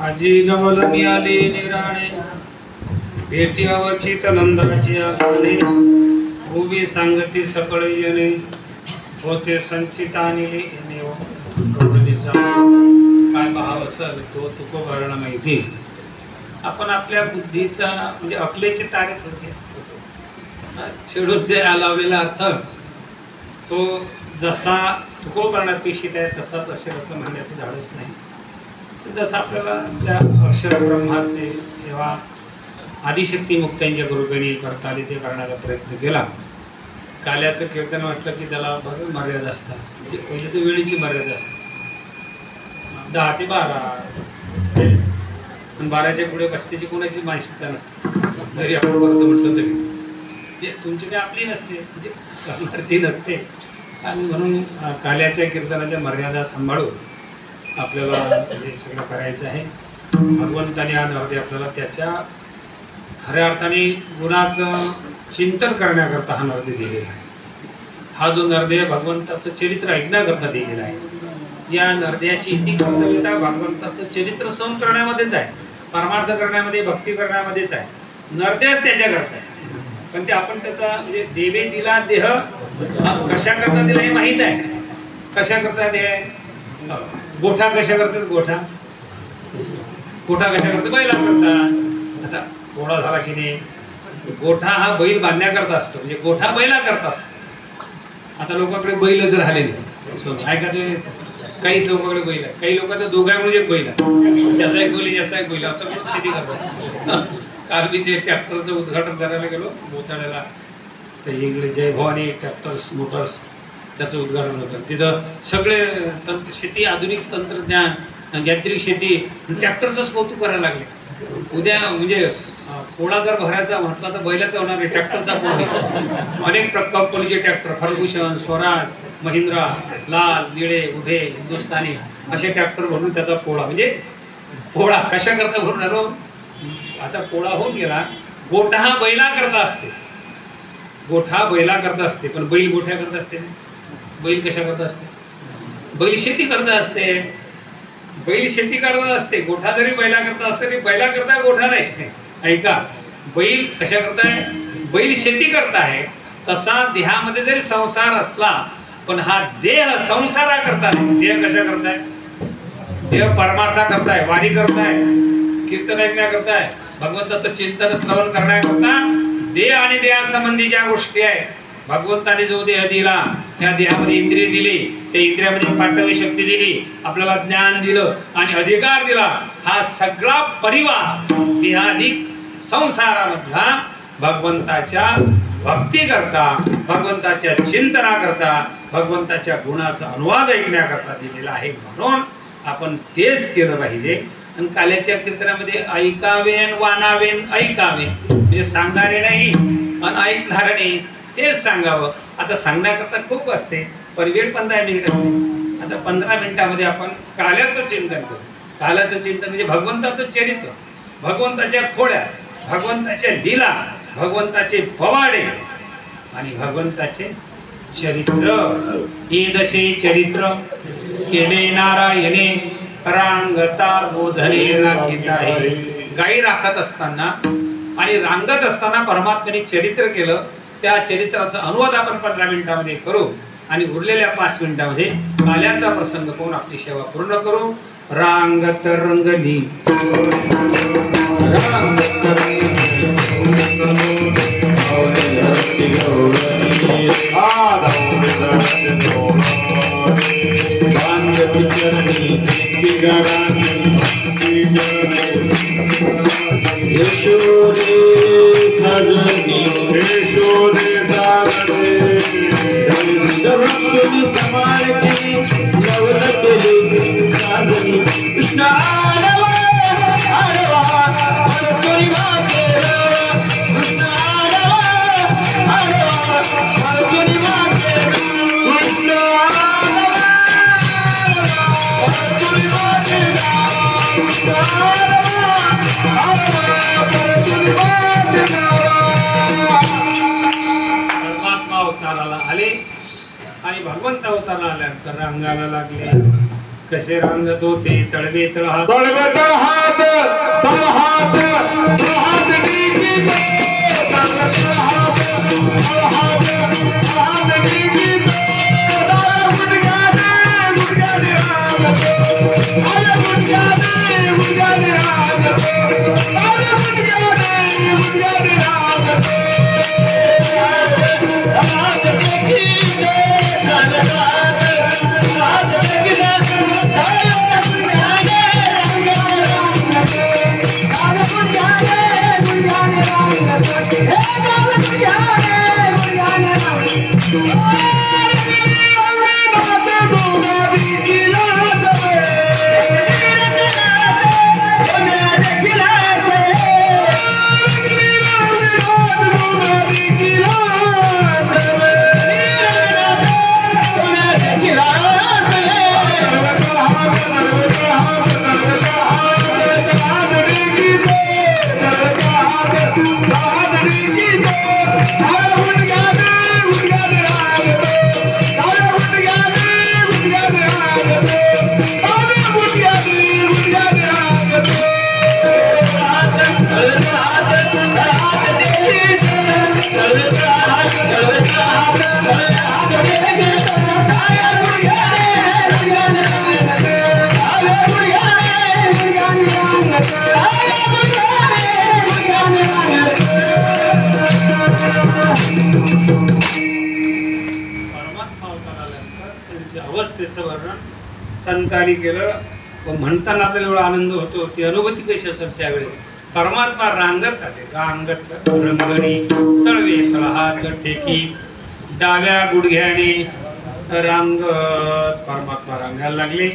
आजी गवल मिळाले निराणे भेटियावची नंदाची आसने उभी सांगती सकळ येणे होते संचितानिले काय भाव असेल तो तुकोबाराला माहिती. आपण आपल्या बुद्धीचा म्हणजे अकलेची तारीफ होते छेडून जे लावलेला अर्थ तो जसा तुकोबारात पेशीत आहे तसाच असेल असं म्हणण्याचं धाडस नाही. जसं आपल्याला त्या अक्षर ब्रह्माचे सेवा आदिशक्ती मुक्त्यांच्या कृपेने करता आली ते करण्याचा प्रयत्न केला. काल्याचं कीर्तन वाटलं की त्याला बरं मर्यादा असतात. म्हणजे पहिले तर वेळेची मर्यादा असते 10 ते 12 पण 12च्या पुढे बसण्याची कोणाची मानसिकता नसते. जरी आपण करतो म्हटलं तरी ते तुमची काही आपली नसते म्हणजे करणारची नसते. आणि म्हणून काल्याच्या कीर्तनाच्या मर्यादा सांभाळून आपल्याला हे सगळं करायचं आहे. भगवंताने हा नरदे आपल्याला त्याच्या खऱ्या अर्थाने गुणाचं चिंतन करण्याकरता हा नरदे दिलेला आहे. हा जो नरदे भगवंताचं चरित्र ऐकण्याकरता दिलेला आहे. या नरद्याची इतिकर्तव्यता भगवंताचं चरित्र सहन करण्यामध्येच आहे. परमार्थ करण्यामध्ये भक्ती करण्यामध्येच आहे. नरदेच त्याच्याकरता आहे. पण ते आपण त्याचा म्हणजे देवे दिला देह कशा करता दिला हे माहीत आहे. कशा करता दे गोठा कशा करतात गोठा कशा करतात बैला करतात. आता घोडा झाला की नाही गोठा हा बैल बांधण्याकरता असतो म्हणजे गोठा बैला करता असतो. आता लोकांकडे बैलच राहिलेले ऐका ते काही लोकांकडे बैल आहे. काही लोक तर दोघांमुळे एक बैल आहे त्याचा एक बैल याचा एक बैल असं करून शेती करतात. काल मी ते ट्रॅक्टरचं उद्घाटन करायला गेलो मोताळ्याला तर इकडे जय भवानी ट्रॅक्टर्स मोटर्स त्याचं उद्घाटन होतं. तिथं सगळे शेती आधुनिक तंत्रज्ञान यांत्रिक शेती ट्रॅक्टरचंच कौतुक करायला लागले. उद्या म्हणजे पोळा जर भरायचा म्हटला तर बैलाचा होणार नाही ट्रॅक्टरचा पोळा होईल. अनेक कंपनीचे ट्रॅक्टर फर्गुसन स्वराज महिंद्रा लाल निळे उभे हिंदुस्थानी असे ट्रॅक्टर भरून त्याचा पोळा म्हणजे पोळा कशा करता भरून आलो. आता पोळा होऊन गेला. गोठा हा बैला करता असते. गोठा बैला करता असते पण बैल गोठ्या करता असते. बैल कशा करता असते. बैल शेती करता असते. बैल शेती करता असते. गोठा जरी बैला करता असते तरी बैला करता गोठा नाही. ऐका बैल कशा करताय बैल शेती करताय. तसा देहामध्ये जरी संसार असला पण हा देह संसारा करता नाही. देह कशा करताय देह परमार्था करताय वारी करताय कीर्तन ऐकण्या करताय भगवंताचं चिंतन श्रवण करण्याकरता देह आणि देहासंबंधी ज्या गोष्टी आहेत भगवंताने जो देह दिला त्या देहामध्ये इंद्रिय दिली त्या इंद्रियामध्ये पाठवी शक्ती दिली आपल्याला ज्ञान दिलं आणि अधिकार दिला. हा सगळा परिवार देहाधिक संसारामधला भगवंताच्या भक्ती करता भगवंताच्या चिंतना करता भगवंताच्या गुणाचा अनुवाद ऐकण्याकरता दिलेला आहे. म्हणून आपण तेच केलं पाहिजे. आणि काल्याच्या कीर्तनामध्ये ऐकावेन वानावेन ऐकावे म्हणजे सांगणारे नाही आणि ऐकणारे नाही तेच सांगावं. आता सांगण्याकरता खूप असते पण वेळ 15 मिनिट असते. आता 15 मिनिटामध्ये आपण काल्याचं चिंतन करू. काल्याचं चिंतन म्हणजे भगवंताचं चरित्र भगवंताच्या खोड्या भगवंताच्या लीला भगवंताचे पवाडे आणि भगवंताचे चरित्र. ईदशे चरित्र केले नारायणे रांगता बोधने राखीत आहे. गाई राखत असताना आणि रांगत असताना परमात्म्याने चरित्र केलं. त्या चरित्राचा अनुवाद आपण 15 मिनिटांमध्ये करू आणि उरलेल्या 5 मिनिटांमध्ये काल्याचा प्रसंग पाहून आपली सेवा पूर्ण करू. रांगत रंगली परमात्मा अवताराला आले आणि भगवंत अवताराला आल्यानंतर रांगाला लागले. कसे रांगत होते तळवे तळहात तळवे तळहात तळहात तळहात अवस्थेचं वर्णन संतांनी केलं व म्हणताना आपल्याला एवढा आनंद होतो ती अनुभूती कशी असेल त्यावेळी परमात्मा रांगत असे रांगत रंगणी तळवे तळहात टेकी डाव्या गुडघ्याने रांगत परमात्मा रांगायला लागले.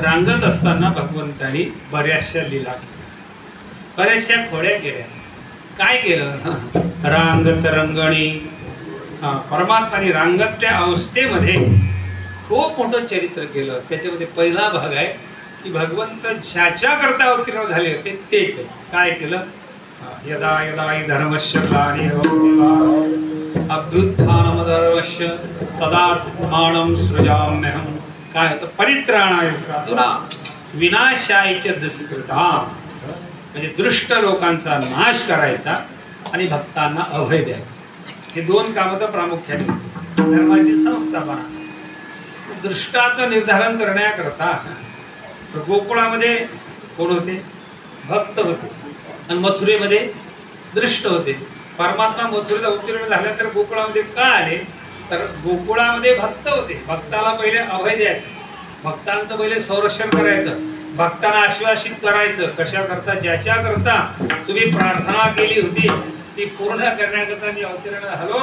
रांगत असताना भगवंतांनी बऱ्याचशा लीला बऱ्याचशा खोड्या केल्या. काय केलं? रांगत रंगणी परमात्माने रांगतच्या अवस्थेमध्ये खूप मोठं चरित्र केलं. त्याच्यामध्ये पहिला भाग आहे की भगवंत ज्याच्या करता अवतीर्ण झाले होते ते काय केलं? यदा यदा धर्मस्य ग्लानिर्भवति अभ्युत्थानमधर्मस्य तदात्मानं सृजाम्यहं. काय होतं? परित्राणाय साधूनां विनाशाय च दुष्कृतां. म्हणजे दुष्ट लोकांचा नाश करायचा आणि भक्तांना अभय द्यायचं. हे दोन कामं तर प्रामुख्याने धर्माची संस्थापना. दृष्टाचं निर्धारण करण्याकरता गोकुळामध्ये कोण होते? भक्त होते आणि मथुरेमध्ये दृष्ट होते. परमात्मा मथुरेला उत्तीर्ण झाल्या तर गोकुळामध्ये का आले? तर गोकुळामध्ये भक्त होते. भक्ताला पहिले अभय द्यायचं, भक्तांचं पहिले संरक्षण करायचं, भक्तांना आश्वासित करायचं. कशा करता? ज्याच्या करता तुम्ही प्रार्थना केली होती ती पूर्ण करण्याकरता मी अवतीर्ण झालो.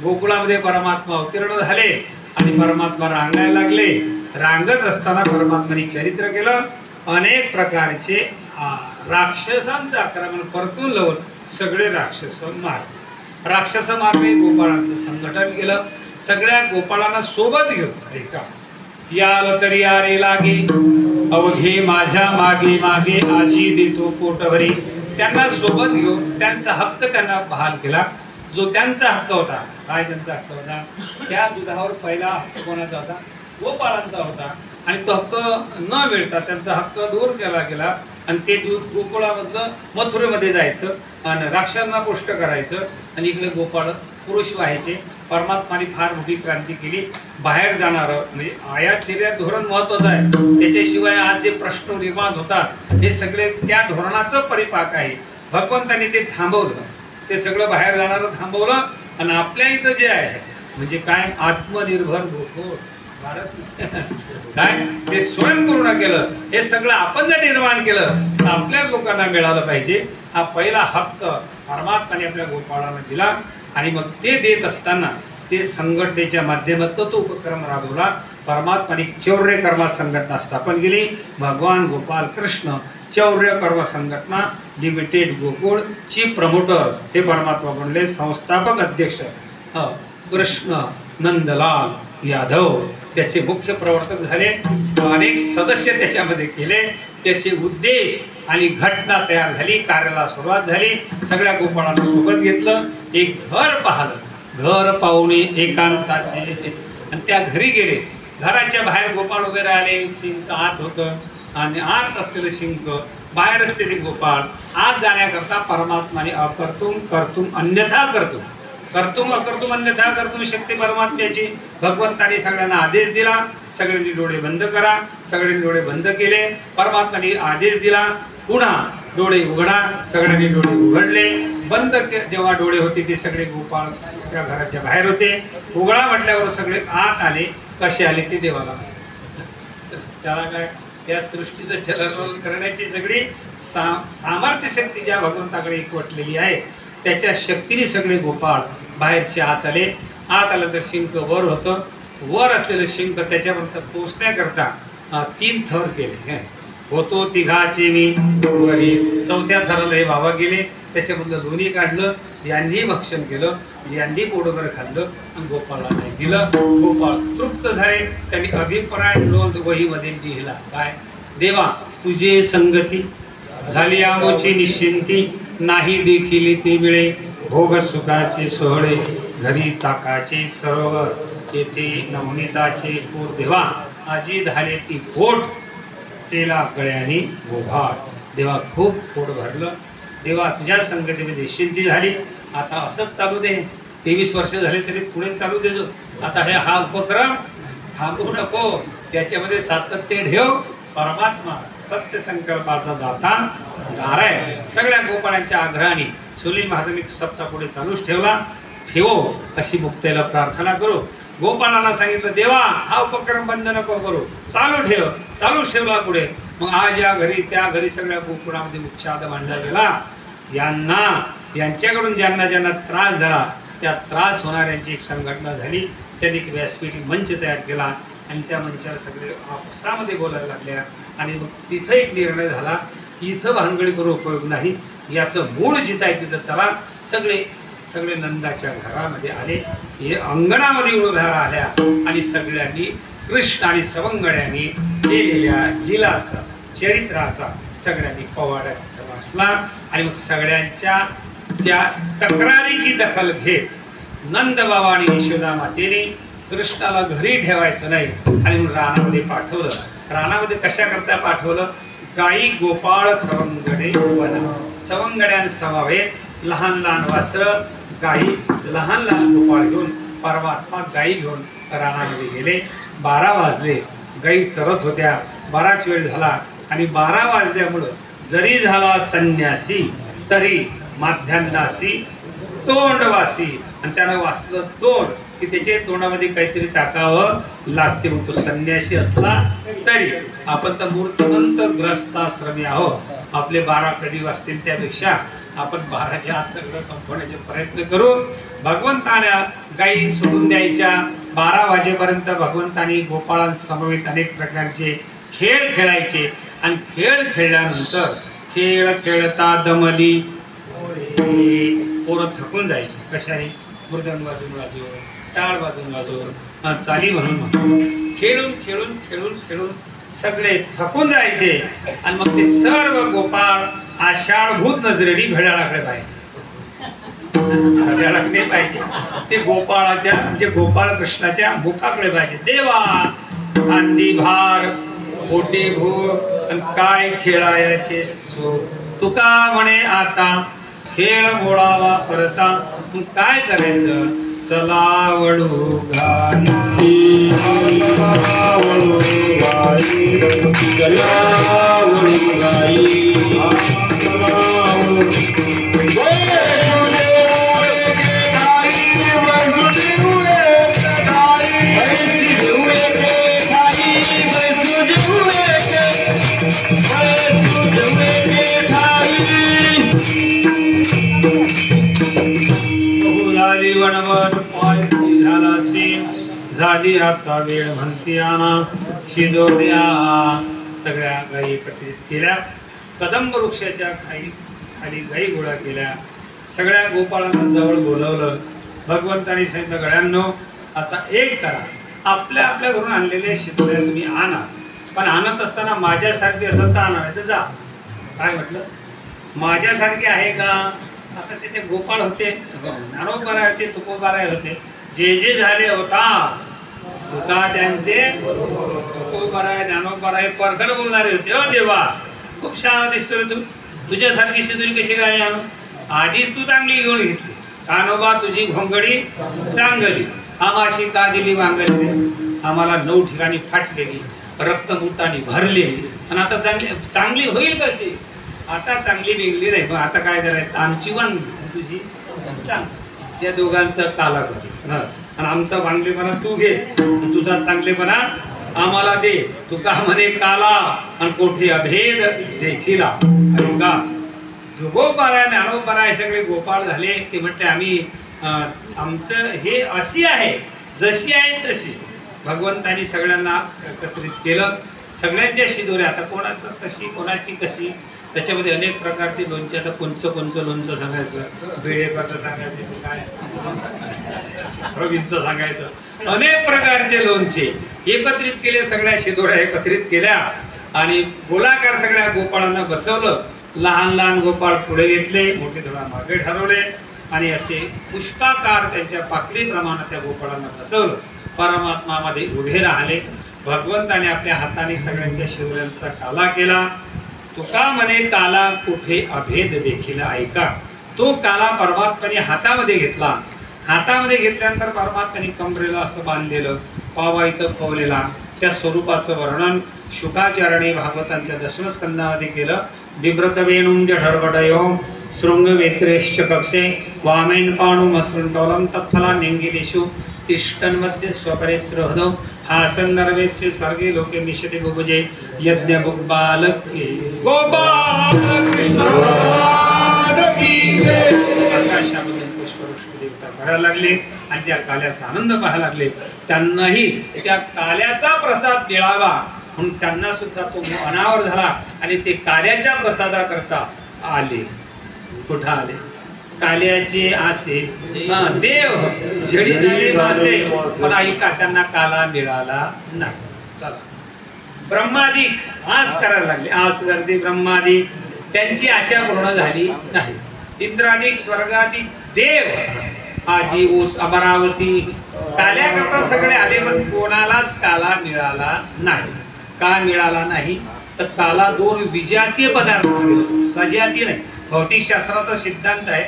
गोकुळामध्ये परमात्मा अवतीर्ण झाले आणि परमात्मा रांगायला लागले. रांगत असताना परमात्माने चरित्र केलं. अनेक प्रकारचे राक्षसांचं आक्रमण परतून लावून सगळे राक्षस मारले. राक्षस मारले, गोपाळांचं संघटन केलं. सगळ्या गोपाळांना सोबत घेऊन ऐका याल तरी यारे लागे अवघे माझ्या मागे मागे आजी देतो पोटभरी. त्यांना सोबत घेऊन त्यांचा हक्क त्यांना बहाल केला. जो त्यांचा हक्क होता. काय त्यांचा हक्क होता? त्या दुधावर पहिला हक्क कोणाचा होता? गोपाळांचा होता. आणि तो हक्क न मिळता त्यांचा हक्क दूर केला गेला आणि ते दूध गोकुळामधलं मथुरेमध्ये जायचं आणि राक्षसांना पुष्ट करायचं आणि इकडे गोपाळ पुरुष व्हायचे. परमात्माने फार मोठी क्रांती केली. बाहेर जाणारं म्हणजे आयात निर्यात धोरण महत्वाचं आहे. त्याच्याशिवाय आज जे प्रश्न निर्माण होतात हे सगळे त्या धोरणाचं परिपाक आहे. भगवंताने ते थांबवलं. ते सगळं बाहेर जाणारं थांबवलं आणि आपल्या इथं जे आहे म्हणजे काय आत्मनिर्भर गोकुळ भारत काय ते स्वयंपूर्ण केलं. हे सगळं आपण जर निर्माण केलं तर आपल्या लोकांना मिळालं पाहिजे. हा पहिला हक्क परमात्माने आपल्या गोपाळांना दिला. आणि मग ते देत असताना ते संघटनेच्या माध्यमातून तो उपक्रम राबवला. परमात्माने चौर्य कर्म संघटना स्थापन केली. भगवान गोपाल कृष्ण चौर्य कर्म संघटना लिमिटेड गोकुळ चीफ प्रमोटर हे परमात्मा बनले. संस्थापक अध्यक्ष कृष्ण नंदलाल यादव त्याचे मुख्य प्रवर्तक झाले. अनेक सदस्य त्याच्यामध्ये केले. त्याचे उद्देश आणि घटना तयार झाली. कार्याला सुरुवात झाली. सगळ्या गोपाळांना सोबत घेतलं. एक घर पाहिलं. घर पाहुणे एकांताचे आणि त्या घरी गेले. घराच्या बाहेर गोपाळ उभे राहिले. सिंग आत होतं. आणि आत असलेलं शिंक, बाहेर असलेले गोपाळ, आत जाण्याकरता परमात्माने अकर्तुम कर्तुम अन्यथा कर्तुम, कर्तुम अकर्तुम अन्यथा कर्तुम शक्ती परमात्म्याची. भगवंताने सगळ्यांना आदेश दिला, सगळ्यांनी डोळे बंद करा. सगळ्यांनी डोळे बंद केले. परमात्माने आदेश दिला, पुन्हा डोळे उघडा. सगळ्यांनी डोळे उघडले. बंद जेव्हा डोळे होते ते सगळे गोपाळ त्या घराच्या बाहेर होते. उघडा म्हटल्यावर सगळे आत आले. कसे आले ते देवाला माहिती. त्याला काय, या सृष्टीचं चलन करण्याची सगळी सामर्थ्य शक्ती ज्या भगवंताकडे एकवटलेली आहे त्याच्या शक्तीने सगळे गोपाळ बाहेरचे आत आले. आत आलं तर शिंक वर होतं. वर असलेलं शिंक त्याच्यापर्यंत पोचण्याकरता 3 थर केले. होतो तिघाचे मी वरी. 4थ्या थराला हे बाबा गेले. त्याच्यामधलं दोन्ही काढलं. यांनी भक्षण केलं, यांनी पोटभर खाल्लं आणि गोपाळला नाही दिलं. गोपाळ तृप्त झाले. त्यांनी अभिप्राय नोंद वहीमध्ये लिहिला, काय, देवा तुझे संगती झाली आमोची निश्चिंती, नाही देखील ते मिळे भोग सुखाचे सोहळे, घरी ताकाचे सरोवर, येथे नवनीताचे पूर. देवा आजी झाले ती पोट, केला गळ्याने गोभाळ. देवा खूप पोट भरलं. देवा तुझ्या संगतीमध्ये शिंती झाली. आता असंच चालू दे. 23 वर्ष झाले तरी पुढे चालू देजो. आता हा उपक्रम थांबवू नको. त्याच्यामध्ये सातत्य ठेव. परमात्मा सत्य संकल्पाचा दाता नारायण सगळ्या गोपाळांच्या आग्रहाने सुनील महाजनी सप्ताह पुढे चालूच ठेवो अशी मुक्तेला प्रार्थना करू. गोपाळाला सांगितलं, देवा हा उपक्रम बंद नको करू, चालूच ठेवला पुढे. मग आज या घरी त्या घरी सगळ्या गोकुळामध्ये उच्चाद मांडला गेला. यांच्याकडून ज्यांना त्रास झाला त्या त्रास होणाऱ्यांची एक संघटना झाली. त्यांनी एक व्यासपीठ मंच तयार केला आणि त्या मंचावर सगळे आपसामध्ये बोलायला लागल्या. आणि मग तिथं एक निर्णय झाला, इथं भानगडी करून उपयोग नाही, याचं मूळ जिथं आहे तिथं चला. सगळे नंदाच्या घरामध्ये आले. हे अंगणामध्ये उभ्या आल्या आणि सगळ्यांनी कृष्ण आणि सवंगड्यांनी केलेल्या लीलाचा चरित्राचा सगळ्यांनी पवाड्यात वाचला. आणि मग सगळ्यांच्या त्या तक्रारीची दखल घेत नंदबाबा आणि यशोदा मातेने कृष्णाला घरी ठेवायचं नाही आणि म्हणून रानामध्ये पाठवलं. रानामध्ये कशा करता पाठवलं, गाई गोपाळ सवंगडे वन. सवंगड्यांसमवेत लहान वासरं, गाई, लहान गोपाळ घेऊन परमात्मा गाई घेऊन रानामध्ये गेले. 12 वाजले. गाई चरत होत्या. बराच वेळ झाला आणि 12 वाजल्यामुळं जरी झाला संन्यासी तरी माध्यान्नासी तोंडवासी. आणि त्यानं वाचलं तोंड की त्याच्या तोंडामध्ये काहीतरी टाकावं लागते. मग तो संन्यासी असला तरी आपण तर मूर्तिमंत ग्रस्ताश्रमी आहोत. आपले 12 कधी वाजतील त्यापेक्षा आपण 12च्या आत सगळं संपवण्याचे प्रयत्न करू. भगवंताने गायी सोडून द्यायच्या. 12 वाजेपर्यंत भगवंतानी गोपाळांसमवेत अनेक प्रकारचे खेळ खेळायचे. आणि खेळ खेळल्यानंतर खेळ खेळता दमली पोरं थकून जायची. कशाने, मृदंग वाजून टाळ वाजून चाली म्हणून खेळून सगळे थकून जायचे. आणि मग ते सर्व गोपाळ आषाढभूत नजरेने घड्याळाकडे पाहायचे. घड्याळाकडे पाहिजे ते गोपाळाच्या म्हणजे गोपाळ कृष्णाच्या मुखाकडे पाहिजे. देवा अंडी भार पोटे भूक आणि काय खेळायचे सो. तुका म्हणे आता खेळ बोळावा परता. मग काय करायचं, चला वळू गाई, झाली आता वेळ म्हणती आणा शिदोऱ्या. सगळ्या गायी एकत्रित केल्या. कदंब वृक्षाच्या खाली गायी गोळा केल्या. सगळ्या गोपाळांना जवळ बोलवलं. भगवंतानी सांगितलं, गळ्यांनो आता एक करा, आपल्या घरून आणलेल्या शिदोऱ्या तुम्ही आणा, पण आणत असताना माझ्यासारखी असं तर आणा, तर जा. काय म्हटलं, माझ्यासारखे आहे का. आता त्याचे गोपाळ होते, ज्ञानोबराय होते, तुकोबाराय होते. जे झाले होता तुका त्यांचे तुकोबरा आहे, ज्ञानोबरा आहे, परखड बोलणारे होते. हो देवा, खूप छान दिसतो रे तू. तुझ्यासारखी शिदुरी कशी काय आणू? आधी तू चांगली घेऊन घेतली. कानोबा तुझी घोंगडी सांगली, आमाशी का दिली वांगली, आम्हाला 9 ठिकाणी फाटलेली, रक्तमूतानी भरलेली. आणि आता चांगली होईल कशी? आता चांगली निघली नाही. मग आता काय करायचं? आमची वांग तुझी चांगली, या दोघांचं काला कर. आणि आमचा वांगलेपणा तू घे, तुझा चांगलेपणा आम्हाला दे. तुका म्हणे काला आणि कोठे अभेद देखीला. आणि का गोपाळ आहे, ज्ञानोबरा आहे, सगळे गोपाळ झाले. ते म्हणते आम्ही आमचं हे अशी आहे, जशी आहे तशी. भगवंतानी सगळ्यांना एकत्रित केलं. सगळ्यांच्या शिदोऱ्या, आता कोणाचं कशी, कोणाची कशी, त्याच्यामध्ये अनेक प्रकारचे लोणचे. आता कोणचं लोणचं सांगायचं, बेळेकरचं सांगायचं, काय प्रवीणचं सांगायचं, अनेक प्रकारचे लोणचे एकत्रित केले. सगळ्या शिदोऱ्या एकत्रित केल्या आणि गोलाकार सगळ्या गोपाळांना बसवलं. लहान लहान गोपाळ पुढे घेतले, मोठे थोडा मागे ठरवले आणि असे पुष्पाकार त्यांच्या पाकळीप्रमाणे त्या गोपाळांना बसवलं. परमात्मा मध्ये उभे राहिले. भगवंताने आपल्या हाताने सगळ्यांच्या शिवऱ्यांचा काला केला. तुका म्हणे काला कुठे अभेद देखील ऐका. तो काला परमात्म्याने हातामध्ये घेतला. हातामध्ये घेतल्यानंतर परमात्म्याने कमरेला असं बांधलेलं, पावा इथं पवलेला. त्या स्वरूपाचं वर्णन शुकाचार्याने भागवतांच्या दशमस्कंदामध्ये केलं. बिभ्रत वेणुं जठरवडयों शृंगवेत्रेश्च कक्षे वामेन पाणुमसृण्टोलं तत्फला निंगिलेषु तिष्ठन् मध्ये स्वपरिसृहदो हासन नरवेस्य स्वर्गे लोके मिष्यते भुभुजे यज्ञ भुग्बाल गोपाल कृष्ण आकाशामधून पुष्पवृष्टी देवता करायला लागले आणि त्या काल्याचा आनंद पाहायला लागले. त्यांनाही त्या काल्याचा प्रसाद मिळावा म्हणून त्यांना सुद्धा तो अनावर झाला आणि ते काल्याच्या प्रसादाकरता आले. कुठं आले? काल्याचे आसे देव जडी झाले मासे, पण ऐका त्यांना काला मिळाला नाही. चला, ब्रह्मादिक आस करायला लागले. आस गर्दी ब्रह्मादिक, त्यांची आशा पूर्ण झाली नाही. इंद्रादिक स्वर्गादिक देव आजी ऊस अमरावती काल्याकरता सगळे आले, पण कोणालाच काला मिळाला नाही. का मिळाला नाही? तर काला 2 विजातीय पदार्थांमध्ये होतो, सजातीय नाही. भौतिक शास्त्राचा सिद्धांत आहे,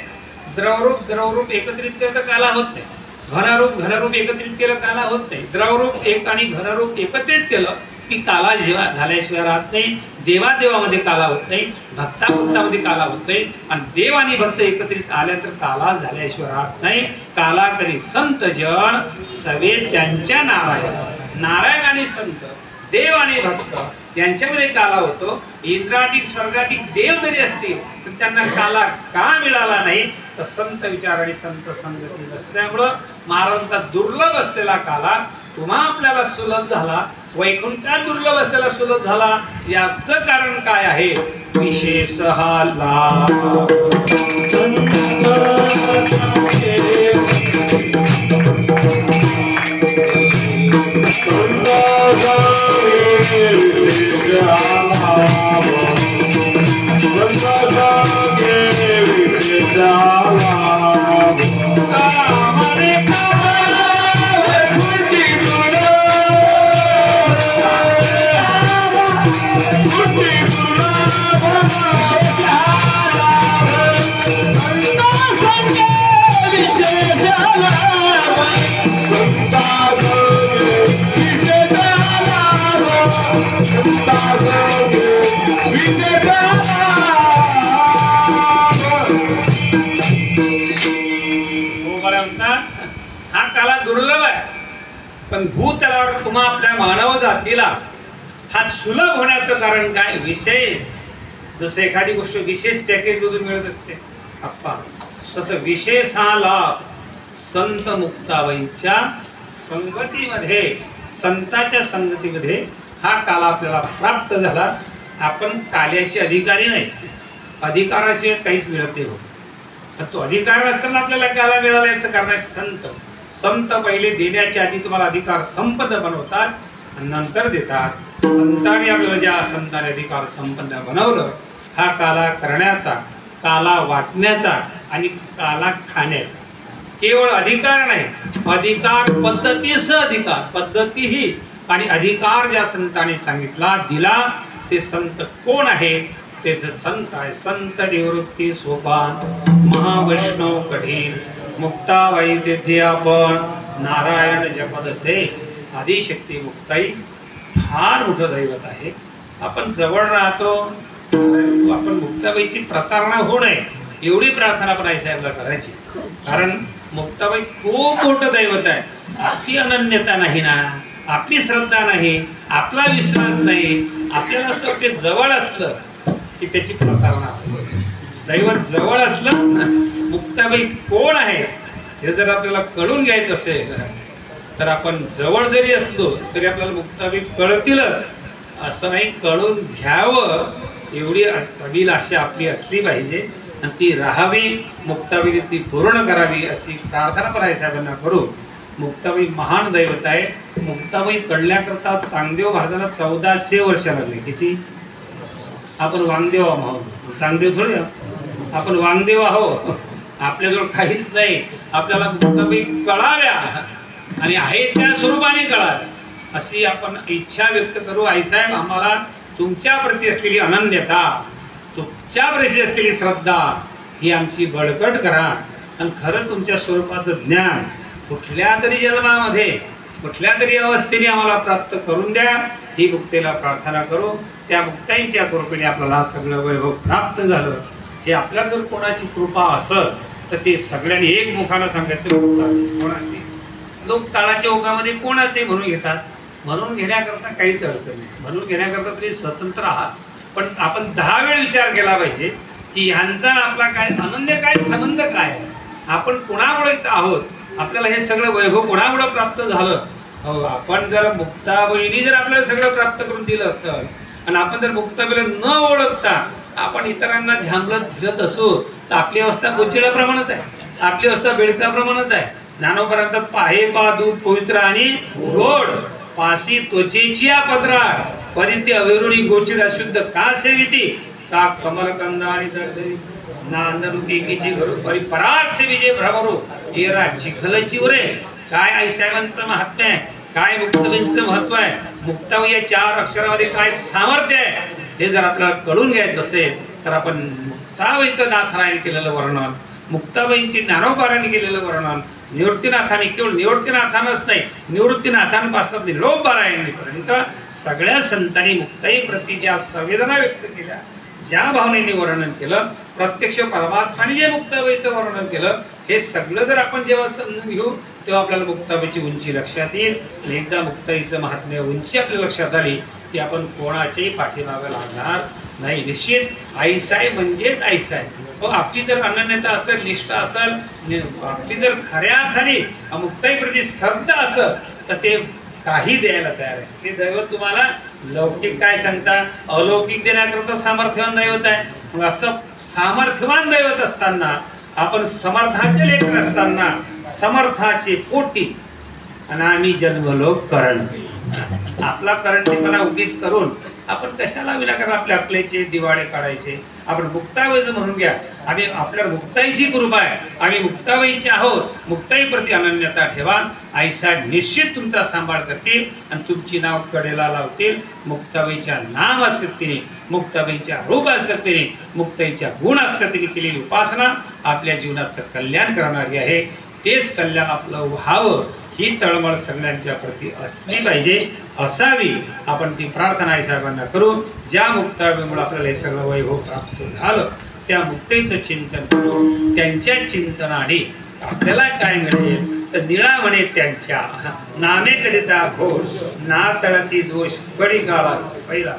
द्रवरूप एकत्रित केलं तर काला होत नाही. घनरूप एकत्रित केलं काला होत नाही. द्रवरूप एक आणि घनरूप एकत्रित केलं की काला जेव्हा झाल्याशिवाय राहत नाही. देवादेवामध्ये काला होत नाही, भक्ताभक्तामध्ये काला होत नाही. आणि देव आणि भक्त एकत्रित आल्या तर काला झाल्याशिवाय राहत नाही. काला करी संत जन सवे त्यांच्या नारायण. नारायण आणि संत, देव आणि भक्त यांच्यामध्ये काला होतो. इंद्रादिक स्वर्गादिक देव जरी असतील तर त्यांना काला का मिळाला नाही? तर संत विचार आणि संत संगती नसल्यामुळं महाराजांचा दुर्लभ असलेला काला तुम्हा आपल्याला सुलभ झाला. वैकुंठात दुर्लभ असलेला सुलभ झाला. याचं कारण काय आहे? विशेष हा लाभ. हा काला दुर्लभ आहे, पण भूतलावर तुम्हा आपल्या मानव जातीला हा सुलभ होण्याचं कारण काय? विशेष. जसं एखादी गोष्ट विशेष पॅकेज मधून मिळत असते अप्पा, तसं विशेष हा लाभ संत मुक्ताबाईंच्या संगतीमध्ये, संताच्या संगतीमध्ये हा काला आपल्याला प्राप्त झाला. आपण काल्याचे अधिकारी नाही, अधिकाराशिवाय काहीच मिळत नाही. तो अधिकार असताना आपल्याला काला मिळाला याचं कारण आहे संत. संत पहिले देण्याच्या आधी तुम्हाला अधिकार संपन्न बनवतात आणि नंतर देतात. संतांनी आपल्याला ज्या संतांनी अधिकार संपन्न बनवलं, हा काला करण्याचा, काला वाटण्याचा आणि काला खाण्याचा केवळ अधिकार नाही, अधिकार पद्धतीसह अधिकार. पद्धती ही आणि अधिकार ज्या संतांनी सांगितला दिला ते संत कोण आहे? ते संत आहे संत निवृत्ती सोपान महावैष्णव कठीण मुक्ताबाई तेथे आपण नारायण जपदसे आदिशक्ती मुक्ताई फार मोठं दैवत आहे. आपण जवळ राहतो, आपण मुक्ताबाईची प्रतारणा होऊ नये एवढी प्रार्थना आपण आईसाहेबला करायची. कारण मुक्ताबाई खूप मोठं दैवत आहे. आपली अनन्यता नाही ना, आपली श्रद्धा नाही, आपला विश्वास नाही, आपल्याला असं ते जवळ असलं की त्याची प्रतारणा. दैवत जवळ असलं, मुक्ताबाई कोण आहे हे जर आपल्याला कळून घ्यायचं असेल तर आपण जवळ जरी असलो तरी आपल्याला मुक्ताबाई कळतीलच असं नाही, कळून घ्यावं एवढी अभिलाषा आपली असली पाहिजे आणि ती राहावी. मुक्ताबाई ती पूर्ण करावी अशी प्रार्थना पण आहे साहेबांना करू. मुक्ताबाई महान दैवत आहे. मुक्ताबाई कळण्याकरता चांगदेव महाराजांना 1400 वर्ष लागले. किती? आपण वांगदेव आहोत, चांगदेव थोडी आपण वांगदेव आहोत. आपल्याजवळ काहीच नाही. आपल्याला मुक्ताबाई कळाव्या आणि आहे त्या स्वरूपाने कळाव्या अशी आपण इच्छा व्यक्त करू. आईसाहेब आम्हाला तुमच्या प्रती असलेली अनन्यता, तुमच्या प्रती असलेली श्रद्धा ही आमची बळकट करा आणि खरं तुमच्या स्वरूपाचं ज्ञान कुठल्या तरी जन्मामध्ये कुठल्या तरी अवस्थेने आम्हाला प्राप्त करून द्या ही मुक्तेला प्रार्थना करू. त्या मुक्ताईंच्या कृपेने आपल्याला सगळं वैभव प्राप्त झालं. हे आपल्याला जर कोणाची कृपा असेल तर ते सगळ्यांनी एक मुखानं सांगायचं कोणाची. लोक काळाच्या ओघामध्ये कोणाचे म्हणून घेतात. म्हणून घेण्याकरता काहीच अडचण नाही. म्हणून घेण्याकरता तरी स्वतंत्र आहात. पण आपण 10 वेळ विचार केला पाहिजे की ह्यांचा आपला काय अनन्य काय संबंध काय आहे. आपण कुणामुळे आहोत, आपल्याला हे सगळं वैभव कुणामुळे प्राप्त झालं. आपण जर मुक्ताबाईंनी जर आपल्याला सगळं प्राप्त करून दिलं असतं आणि आपण जर मुक्ताबाईला न ओळखता आपण इतरांना झांबलत फिरत असू तर आपली अवस्था गोचिडाप्रमाणेच आहे, आपली अवस्था बेडकाप्रमाणेच आहे. ज्ञानोबरांतात पाहे पा दूध पवित्र आणि गोड पासी त्वचेची पदराळ परित्य अविरुणी गोचिड अशुद्ध का सेविती का कमलकंद आणि दर्दरी नांदरुकीची घरू परिपराग से विजय भ्रमरू एरा चिखलची उरे. काय आईसाहेबांचं महात्म्य आहे, काय मुक्ताबाईंचं महत्व आहे, मुक्ताबाई या 4 अक्षरामध्ये काय सामर्थ्य आहे हे जर आपल्याला कळून घ्यायचं असेल तर आपण मुक्ताबाईचं नाथरायण केलेलं वर्णन, मुक्ताबाईंची ज्ञानोबारांनी केलेलं वर्णन, निवृत्तीनाथाने केवळ निवृत्तीनाथानच नाही निवृत्तीनाथांपासून निरोपरायणीपर्यंत सगळ्या संतांनी मुक्ताई प्रती ज्या संवेदना व्यक्त केल्या, ज्या भावनेने वर्णन केलं, प्रत्यक्ष परमात्माने जे मुक्ताबाईचं वर्णन केलं हे सगळं जर आपण जेव्हा समजून घेऊ तेव्हा आपल्याला मुक्ताबाईची उंची लक्षात येईल. आणि एकदा मुक्ताईचं महात्म्य उंची आपल्या लक्षात आली की आपण कोणाच्याही पाठीमागे लागणार नाही. निश्चित आईसाहेब म्हणजेच आईसाहेब. आपली जर अनन्यता असेल, निष्ठा असेल, आपली जर खऱ्या अर्थाने मुक्ताई प्रती श्रद्धा असेल तर ते काही द्यायला तयार आहे. ते दैवत तुम्हाला लौकिक काय सांगता, अलौकिक देण्याकरता सामर्थ्यवान दैवत आहे. मग असं सामर्थ्यवान दैवत असताना आपण समर्थाचे लेकर असताना समर्थाचे पोटी आणि आम्ही जन्मलो करण. आपला करंटीपणा उगीच करून आपण कशाला विनाकारण आपल्या अकलेचे दिवाळे काढायचे. आपण मुक्ताबाईचं म्हणून घ्या. आम्ही आपल्याला मुक्ताईची कृपा आहे, आम्ही मुक्ताबाईचे आहोत. मुक्ताई प्रती अनन्यता ठेवा. आईसाहेब निश्चित तुमचा सांभाळ करतील आणि तुमची नाव कडेला लावतील. मुक्ताबाईच्या नाम आसक्तीने, मुक्ताबाईच्या रूप आसक्तीने, मुक्ताईच्या गुण आसक्तीने केलेली उपासना आपल्या जीवनाचं कल्याण करणारी आहे. तेच कल्याण आपलं व्हावं ही तळमळ सगळ्यांच्या प्रती असली पाहिजे, असावी. आपण ती प्रार्थना आईसाहेबांना करू. ज्या मुक्ताबाईमुळे आपल्याला हे सगळं वैभव प्राप्त झालं त्या मुक्तेचं चिंतन करू. त्यांच्या चिंतनाने आपल्याला काय मिळेल तर निळा म्हणे त्यांच्या नामेकरिता घोष ना तळती दोष कडी काळाच. पहिला.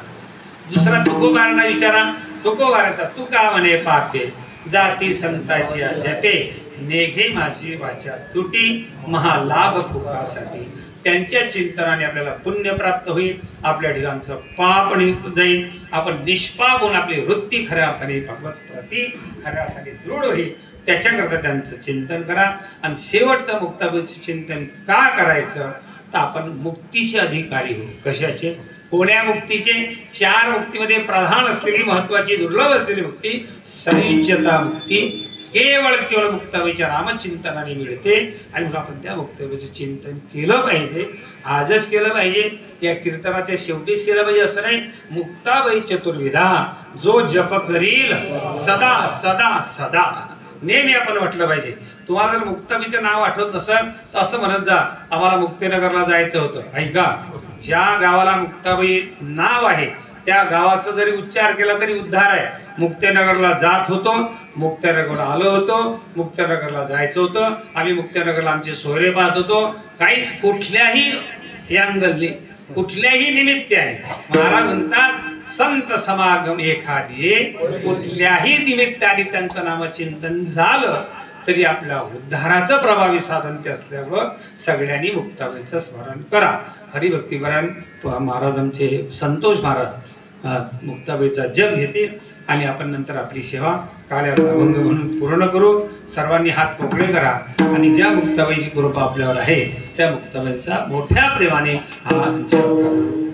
दुसरा तुकोबारांना विचारा. तुकोबारांचा तू का म्हणे पाहते जाती संताची जटे नेघे माझी वाचा तुटी महालाभ फुकासाठी. त्यांच्या चिंतनाने आपल्याला पुण्य प्राप्त होईल, आपल्या ठिकाणचं पाप निघून जाईल, आपण निष्पाप होऊन आपली वृत्ती खऱ्या अर्थाने भगवत प्रती खऱ्या अर्थाने दृढ होईल. त्याच्याकरता त्यांचं चिंतन करा. आणि शेवटचं मुक्ताबाईचं चिंतन का करायचं तर आपण मुक्तीचे अधिकारी होऊ. कशाचे? कोण्या मुक्तीचे? 4 मुक्तीमध्ये प्रधान असलेली महत्वाची दुर्लभ असलेली मुक्ती संयुज्यता मुक्ती, केवळ मुक्ताबाईच्या नामचिंतनाने मिळते. आणि म्हणून आपण त्या मुक्ताबाईचं चिंतन केलं पाहिजे. आजच केलं पाहिजे, या कीर्तनाच्या शेवटीच केलं पाहिजे असं नाही. मुक्ताबाई चतुर्विधा जो जप करील सदा सदा सदा, नेहमी आपण म्हटलं पाहिजे. तुम्हाला जर मुक्ताबाईचं नाव आठवत नसेल तर असं म्हणत जा, आम्हाला मुक्तिनगरला जायचं होतं. ऐका, ज्या गावाला मुक्ताबाई नाव आहे त्या गावाचा जरी उच्चार केला तरी उद्धार आहे. मुक्तिनगरला जात होतो, मुक्तिनगरला आलो होतो, मुक्तिनगरला जायचं होतं, आम्ही मुक्तिनगरला आमचे सोयरे पाहत होतो. काही कुठल्याही यांगलने कुठल्याही निमित्ताने महाराज म्हणतात संत समागम एखादी कुठल्याही निमित्ताने त्यांचं नामचिंतन झालं तरी आपल्या उद्धाराचं प्रभावी साधन ते असल्यामुळं सगळ्यांनी मुक्ताबाईचं स्मरण करा. हरिभक्तीपरायण महाराज आमचे संतोष महाराज मुक्ताबाईचा जप घेतील आणि आपण नंतर आपली सेवा कार्याचा अभंग म्हणून पूर्ण करू. सर्वांनी हात मोकळे करा आणि ज्या मुक्ताबाईची कृपा आपल्यावर आहे त्या मुक्ताबाईचा मोठ्या प्रेमाने हा जप करू.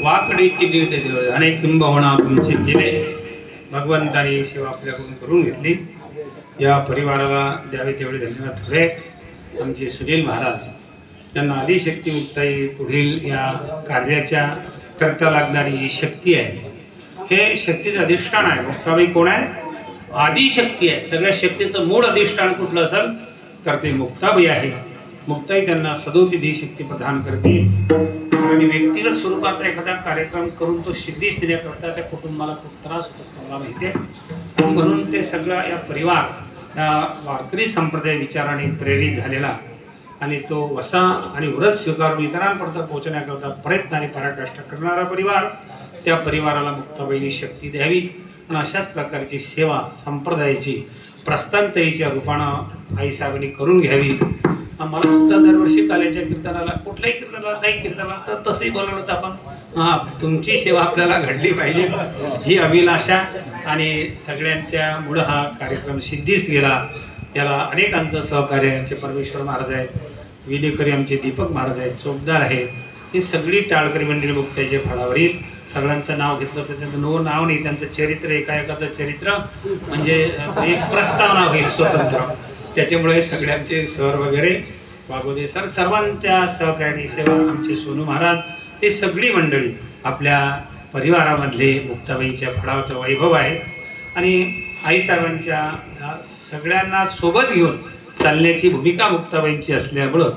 वाकडी ती नीट देव अनेक किंबहुना तुमचे केले. भगवंताने सेवा आपल्याकडून करून घेतली. या परिवाराला द्यावे तेवढे धन्यवाद. थोडे आमचे सुनील महाराज यांना आदिशक्ती मुक्ताई पुढील या कार्याच्या करता लागणारी जी शक्ती आहे हे शक्तीचं अधिष्ठान आहे. मुक्ताबाई कोण आहे? आदिशक्ती आहे. सगळ्या शक्तीचं मूळ अधिष्ठान कुठलं असेल तर ते मुक्ताबाई आहे. मुक्ताई त्यांना सदोती धिशक्ती प्रदान करते. आणि व्यक्तिगत स्वरूपाचा एखादा कार्यक्रम करून तो सिद्धीच देण्याकरता त्या कुटुंबाला खूप त्रास होतो मला माहिती आहे. म्हणून ते सगळा या परिवार या वारकरी संप्रदाय विचाराने प्रेरित झालेला आणि तो वसा आणि व्रत स्वीकारून इतरांपर्यंत पोहोचण्याकरता प्रयत्न आणि पराकाष्ठा करणारा परिवार, त्या परिवाराला मुक्ताबाईंनी शक्ती द्यावी आणि अशाच प्रकारची सेवा संप्रदायाची प्रस्थानताईच्या रूपानं आईसाहेबांनी करून घ्यावी. मला सुद्धा दरवर्षी काल्याच्या कीर्तनाला कुठल्याही कीर्तनाला नाही कीर्तनाला तर तसंही बोलवलं होतं आपण. तुमची सेवा आपल्याला घडली पाहिजे ही अभिलाषा आणि सगळ्यांच्या मुळे हा कार्यक्रम सिद्धीस गेला. याला अनेकांचं सहकार्य आमचे परमेश्वर महाराज आहेत. विलेकरी आमचे दीपक महाराज आहेत, चोपदार आहेत, ही सगळी टाळकरी मंडळी मुक्ताईच्या फळावरील सगळ्यांचं नाव घेतलं त्याचं नाव नाही, त्यांचं चरित्र एकाचं चरित्र म्हणजे एक प्रस्तावना होईल स्वतंत्र. त्याच्यामुळे सगळ्यांचे सर वगैरे वागोदे सर सर्वांच्या सहकार्याने सेवा आमचे सोनू महाराज ही सगळी मंडळी आपल्या परिवारामधले मुक्ताबाईंच्या फळावरचं वैभव आहे. आणि आईसाहेबांच्या सगळ्यांना सोबत घेऊन चालण्याची भूमिका मुक्ताबाईंची असल्यामुळं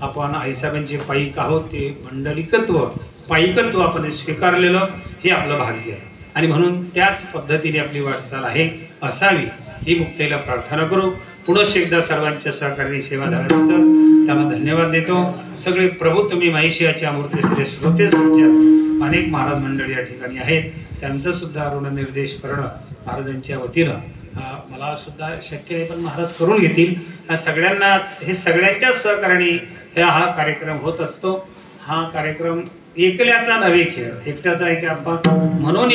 आपण आईसाहेबांचे पाईक आहोत. ते मंडलिकत्व पाईकत्व आपण स्वीकारलेलं हे आपलं भाग्य आहे आणि म्हणून त्याच पद्धतीने आपली वाटचाल आहे असावी ही मुक्ताईला प्रार्थना करू. पुनश्च एकदा सर्वांच्या सहकार्याने सेवा झाल्यानंतर त्यांना धन्यवाद देतो. सगळे प्रभू तुम्ही महिषीच्या मूर्तीचे श्रोते तुमच्या अनेक महाराज मंडळी या ठिकाणी आहेत, त्यांचं सुद्धा ऋणनिर्देश करणं महाराजांच्या वतीनं मला सुद्धा शक्य आहे, पण महाराज करून घेतील. सगळ्यांना हे सगळ्यांच्या सहकार्याने हा कार्यक्रम होत असतो. हा कार्यक्रम एकल्याचा नव्हे खेळ, एकट्याचा एक आपण म्हणून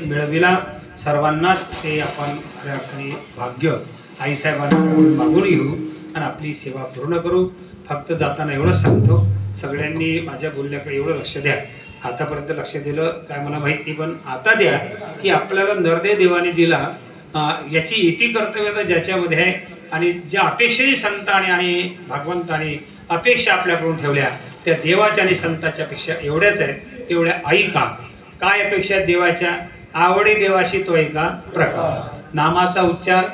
मिळविला. सर्वांनाच ते आपण खऱ्या अर्थाने भाग्य आईसाहेबांकडून मागून घेऊ आणि आपली सेवा पूर्ण करू. फक्त जाताना एवढंच सांगतो, सगळ्यांनी माझ्या बोलण्याकडे एवढं लक्ष द्या. आतापर्यंत लक्ष दिलं काय मला माहिती, पण आता द्या की आपल्याला नरदे देवाने दिला याची इति कर्तव्यता ज्याच्यामध्ये आहे आणि ज्या अपेक्षेने संतांनी आणि भगवंताने अपेक्षा आपल्याकडून ठेवल्या त्या देवाच्या आणि संतांच्या पेक्षा एवढ्याच आहेत. तेवढ्या ऐका. काय अपेक्षा आहेत देवाच्या? आवडे देवाशी तो ऐका प्रकार, नामाचा उच्चार,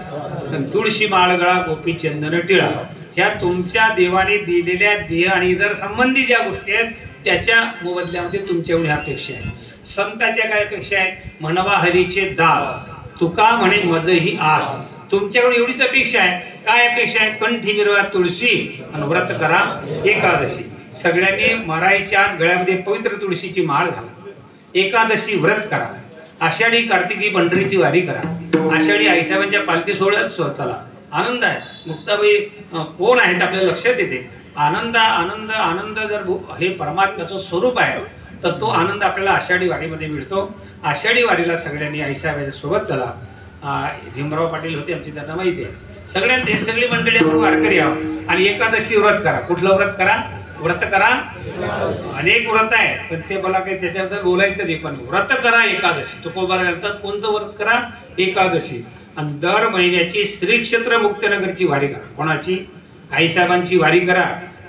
तुळशी माळगळा, गोपी चंदन टिळा, ह्या तुमच्या देवाने दिलेल्या देह आणि इतर संबंधी ज्या गोष्टी आहेत त्याच्या मोबदल्यामध्ये तुमच्या एवढ्या अपेक्षा आहे. संतांच्या काय अपेक्षा आहे? म्हणवा हरीचे दास, तुका म्हणे मज ही आस. तुमच्याकडे एवढीच अपेक्षा आहे. काय अपेक्षा आहे? कंठी मिरवा तुळशी आणि व्रत करा एकादशी. सगळ्यांनी मरायच्या गळ्यामध्ये पवित्र तुळशीची माळ घाला, एकादशी व्रत करा, आषाढी कार्तिकी पंढरीची वारी करा, आषाढी आईसाहेबांच्या पालखी सोहळ्यात चला. आनंद आहे. मुक्ताबाई कोण आहेत आपल्याला लक्षात येते. आनंद आनंद आनंद जर हे परमात्म्याचं स्वरूप आहे तर तो आनंद आपल्याला आषाढी वारीमध्ये मिळतो. आषाढी वारीला सगळ्यांनी आईसाहेबांच्या सोबत चला. भीमराव पाटील होते आमची, त्यांना माहिती आहे. सगळ्यांनी हे सगळी मंडळी आपण वारकरी आहोत आणि एकादशी व्रत करा. कुठलं व्रत करा? व्रत करा. अनेक व्रत आहे पण ते मला काही त्याच्याबद्दल बोलायचं नाही, पण व्रत करा एकादशी. तुकोबारा घालतात कोणचं व्रत करा? एकादशी. आणि दर महिन्याची श्री क्षेत्र मुक्तनगरची वारी करा. कोणाची? आईसाहेबांची वारी करा.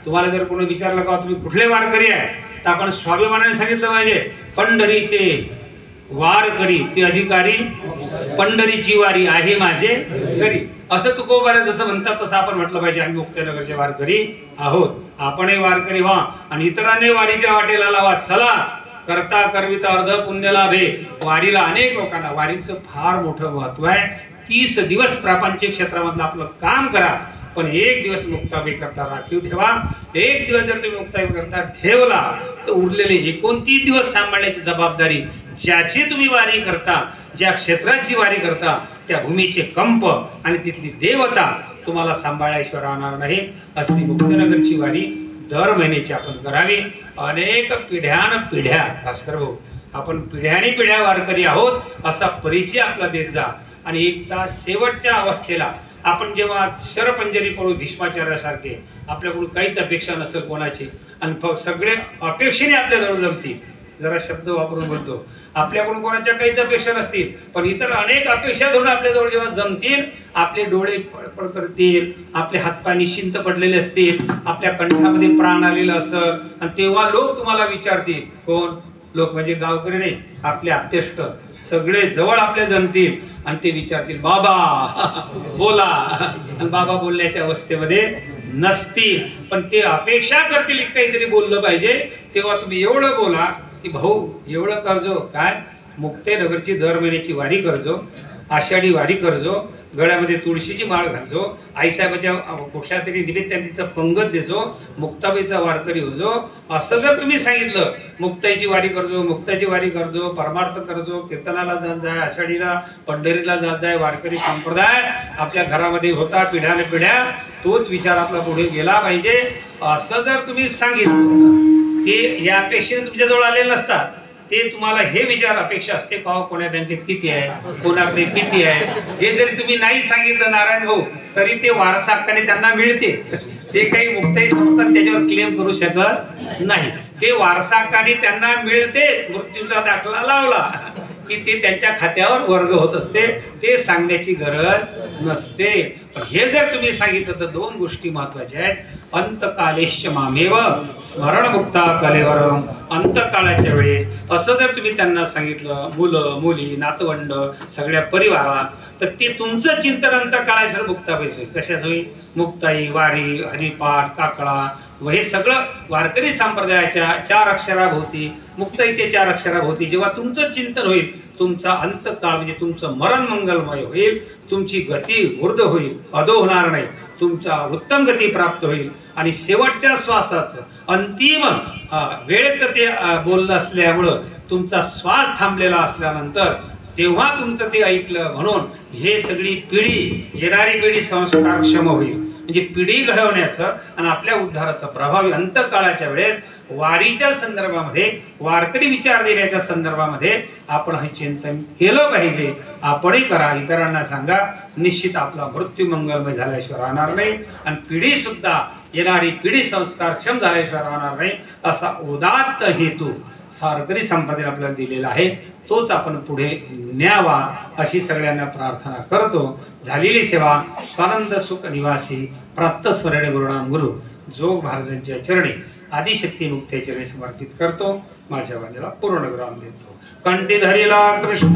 तुम्हाला जर कोणी विचारलं का तुम्ही कुठले वारकरी आहे तर आपण स्वाभिमानाने सांगितलं पाहिजे पंढरीचे वारकरी, ते अधिकारी पंढरीची वारी आहे माझे घरी. असं तुकोबारा जसं म्हणतात तसं आपण म्हटलं पाहिजे आम्ही मुक्तनगरचे वारकरी आहोत. आपणही वारकरी व्हा आणि इतरांनी वारीच्या वाटेला लावा. चला, करता करविता अर्ध पुण्य लाभे. वारीला अनेक लोकांना वारीचं फार मोठं महत्व आहे. 30 दिवस प्रापंचिक क्षेत्रामधलं आपलं काम करा, पण एक दिवस मुक्ताबाई करता राखीव ठेवा. एक दिवस जर तुम्ही मुक्ताबाई करता ठेवला तर उरलेले 29 दिवस सांभाळण्याची जबाबदारी ज्याची तुम्ही वारी करता, ज्या क्षेत्राची वारी करता त्या भूमीचे कंप आणि तिथली देवता तुम्हाला सांभाळल्याशिवाय राहणार नाही. असली मुक्तनगरची वारी दर महिन्याची आपण करावी. अनेक पिढ्या भास्कर भाऊ, आपण पिढ्याने पिढ्या वारकरी आहोत असा परिचय आपला देत जा. आणि एकदा शेवटच्या अवस्थेला आपण जेव्हा शरपंजरी पडू भीष्माचार्यासारखे, आपल्याकडून काहीच अपेक्षा नसेल कोणाची आणि सगळे अपेक्षेने आपल्याजवळ जमतील. जरा शब्द वापरून बोलतो, आपल्याकडून कोणाच्या काहीच अपेक्षा नसतील पण इतर अनेक अपेक्षा धरून आपल्याजवळ जेव्हा जमतील, आपले डोळे पडपड करतील, आपले हातपाय निश्चिंत पडलेले असतील, आपल्या कंठामध्ये प्राण आलेला असेल आणि तेव्हा लोक तुम्हाला विचारतील. कोण लोक? म्हणजे गावकरी नाही, आपले आप्तेष्ट सगळे जवळ आपले जमतील आणि ते विचारतील बाबा बोला. आणि बाबा बोलण्याच्या अवस्थेमध्ये नसतील पण ते अपेक्षा करतील काहीतरी बोललं पाहिजे. तेव्हा तुम्ही एवढं बोला की भाऊ एवढं करजो. काय? मुक्तेनगरची दर महिन्याची वारी करजो, आषाढी वारी करजो, गळ्यामध्ये तुळशीची माळ घालजो, आईसाहेबाच्या कुठल्या तरी निमित्ताने तिचा पंगत देजो, मुक्ताबाईचा वारकरी होजो. असं जर तुम्ही सांगितलं, मुक्ताईची वारी करजो, मुक्ताची वारी करजो, परमार्थ करजो, कीर्तनाला जात जाय, आषाढीला पंढरीला जात जाय, वारकरी संप्रदाय आपल्या घरामध्ये होता पिढ्याने पिढ्या, तोच विचार आपला पुढे गेला पाहिजे. असं जर तुम्ही सांगितलं ते या अपेक्षेने तुमच्याजवळ आलेले नसतात. ते तुम्हाला हे विचार अपेक्षा असते का कोण्या बँकेत किती आहे, कोणाकडे किती आहे. हे जरी तुम्ही नाही सांगितलं नारायण भाऊ तरी ते वारसा हक्काने त्यांना मिळतेच. ते काही मुक्ताई संस्थान त्याच्यावर क्लेम करू शकत नाही. ते वारसाकानी त्यांना मिळते, मृत्यूचा दाखला लावला की ते त्यांच्या खात्यावर वर्ग होत असते, ते सांगण्याची गरज नसते. पण हे जर तुम्ही सांगितलं तर दोन गोष्टी महत्वाच्या आहेत. अंतकालेश्च मामेव स्मरणमुक्ता कलेवरम. अंतकाळाच्या वेळेस असं जर तुम्ही त्यांना सांगितलं, मुलं मुली नातवंड सगळ्या परिवारात, तर ते तुमचं चिंतन अंतकाळाच्या मुक्ताबाईच होईल. कशाच होईल? मुक्ताई, वारी, हरिपाठ, काकळा हे सगळं वारकरी संप्रदायाच्या 4 अक्षराभोवती, मुक्ताईच्या 4 अक्षराभोवती जेव्हा तुमचं चिंतन होईल, तुमचा अंतकाळ म्हणजे तुमचं मरण मंगलमय होईल, तुमची गती ऊर्ध्व होईल, अधो होणार नाही, तुमचा उत्तम गती प्राप्त होईल. आणि शेवटच्या श्वासाचं अंतिम वेळेचं ते बोललं असल्यामुळं तुमचा श्वास थांबलेला असल्यानंतर तेव्हा तुमचं ते ऐकलं, म्हणून हे सगळी पिढी, येणारी पिढी संस्कारक्षम होईल. म्हणजे पिढी घडवण्याचं आणि आपल्या उद्धाराचं प्रभावी अंतकाळाच्या वेळेस वारीच्या संदर्भामध्ये, वारकरी विचार देण्याच्या संदर्भामध्ये आपण हे चिंतन केलं पाहिजे. आपणही करा, इतरांना सांगा. निश्चित आपला मृत्यू मंगलमय झाल्याशिवाय राहणार नाही आणि पिढी सुद्धा, येणारी पिढी संस्कारक्षम झाल्याशिवाय राहणार नाही. असा उदात्त हेतू वारकरी संप्रदायाने आपल्याला दिलेला आहे. तोच आपण पुढे न्यावा अशी सगळ्यांना प्रार्थना करतो. झालेली सेवा स्वानंद सुख निवासी प्राप्त स्मरण गुरुनाम गुरु जोग महाराजांच्या चरणी आदिशक्ती मुक्ती चरणी समर्पित करतो. माझ्या वाणीला पूर्ण विराम देतो. कंठी धरिला कृष्ण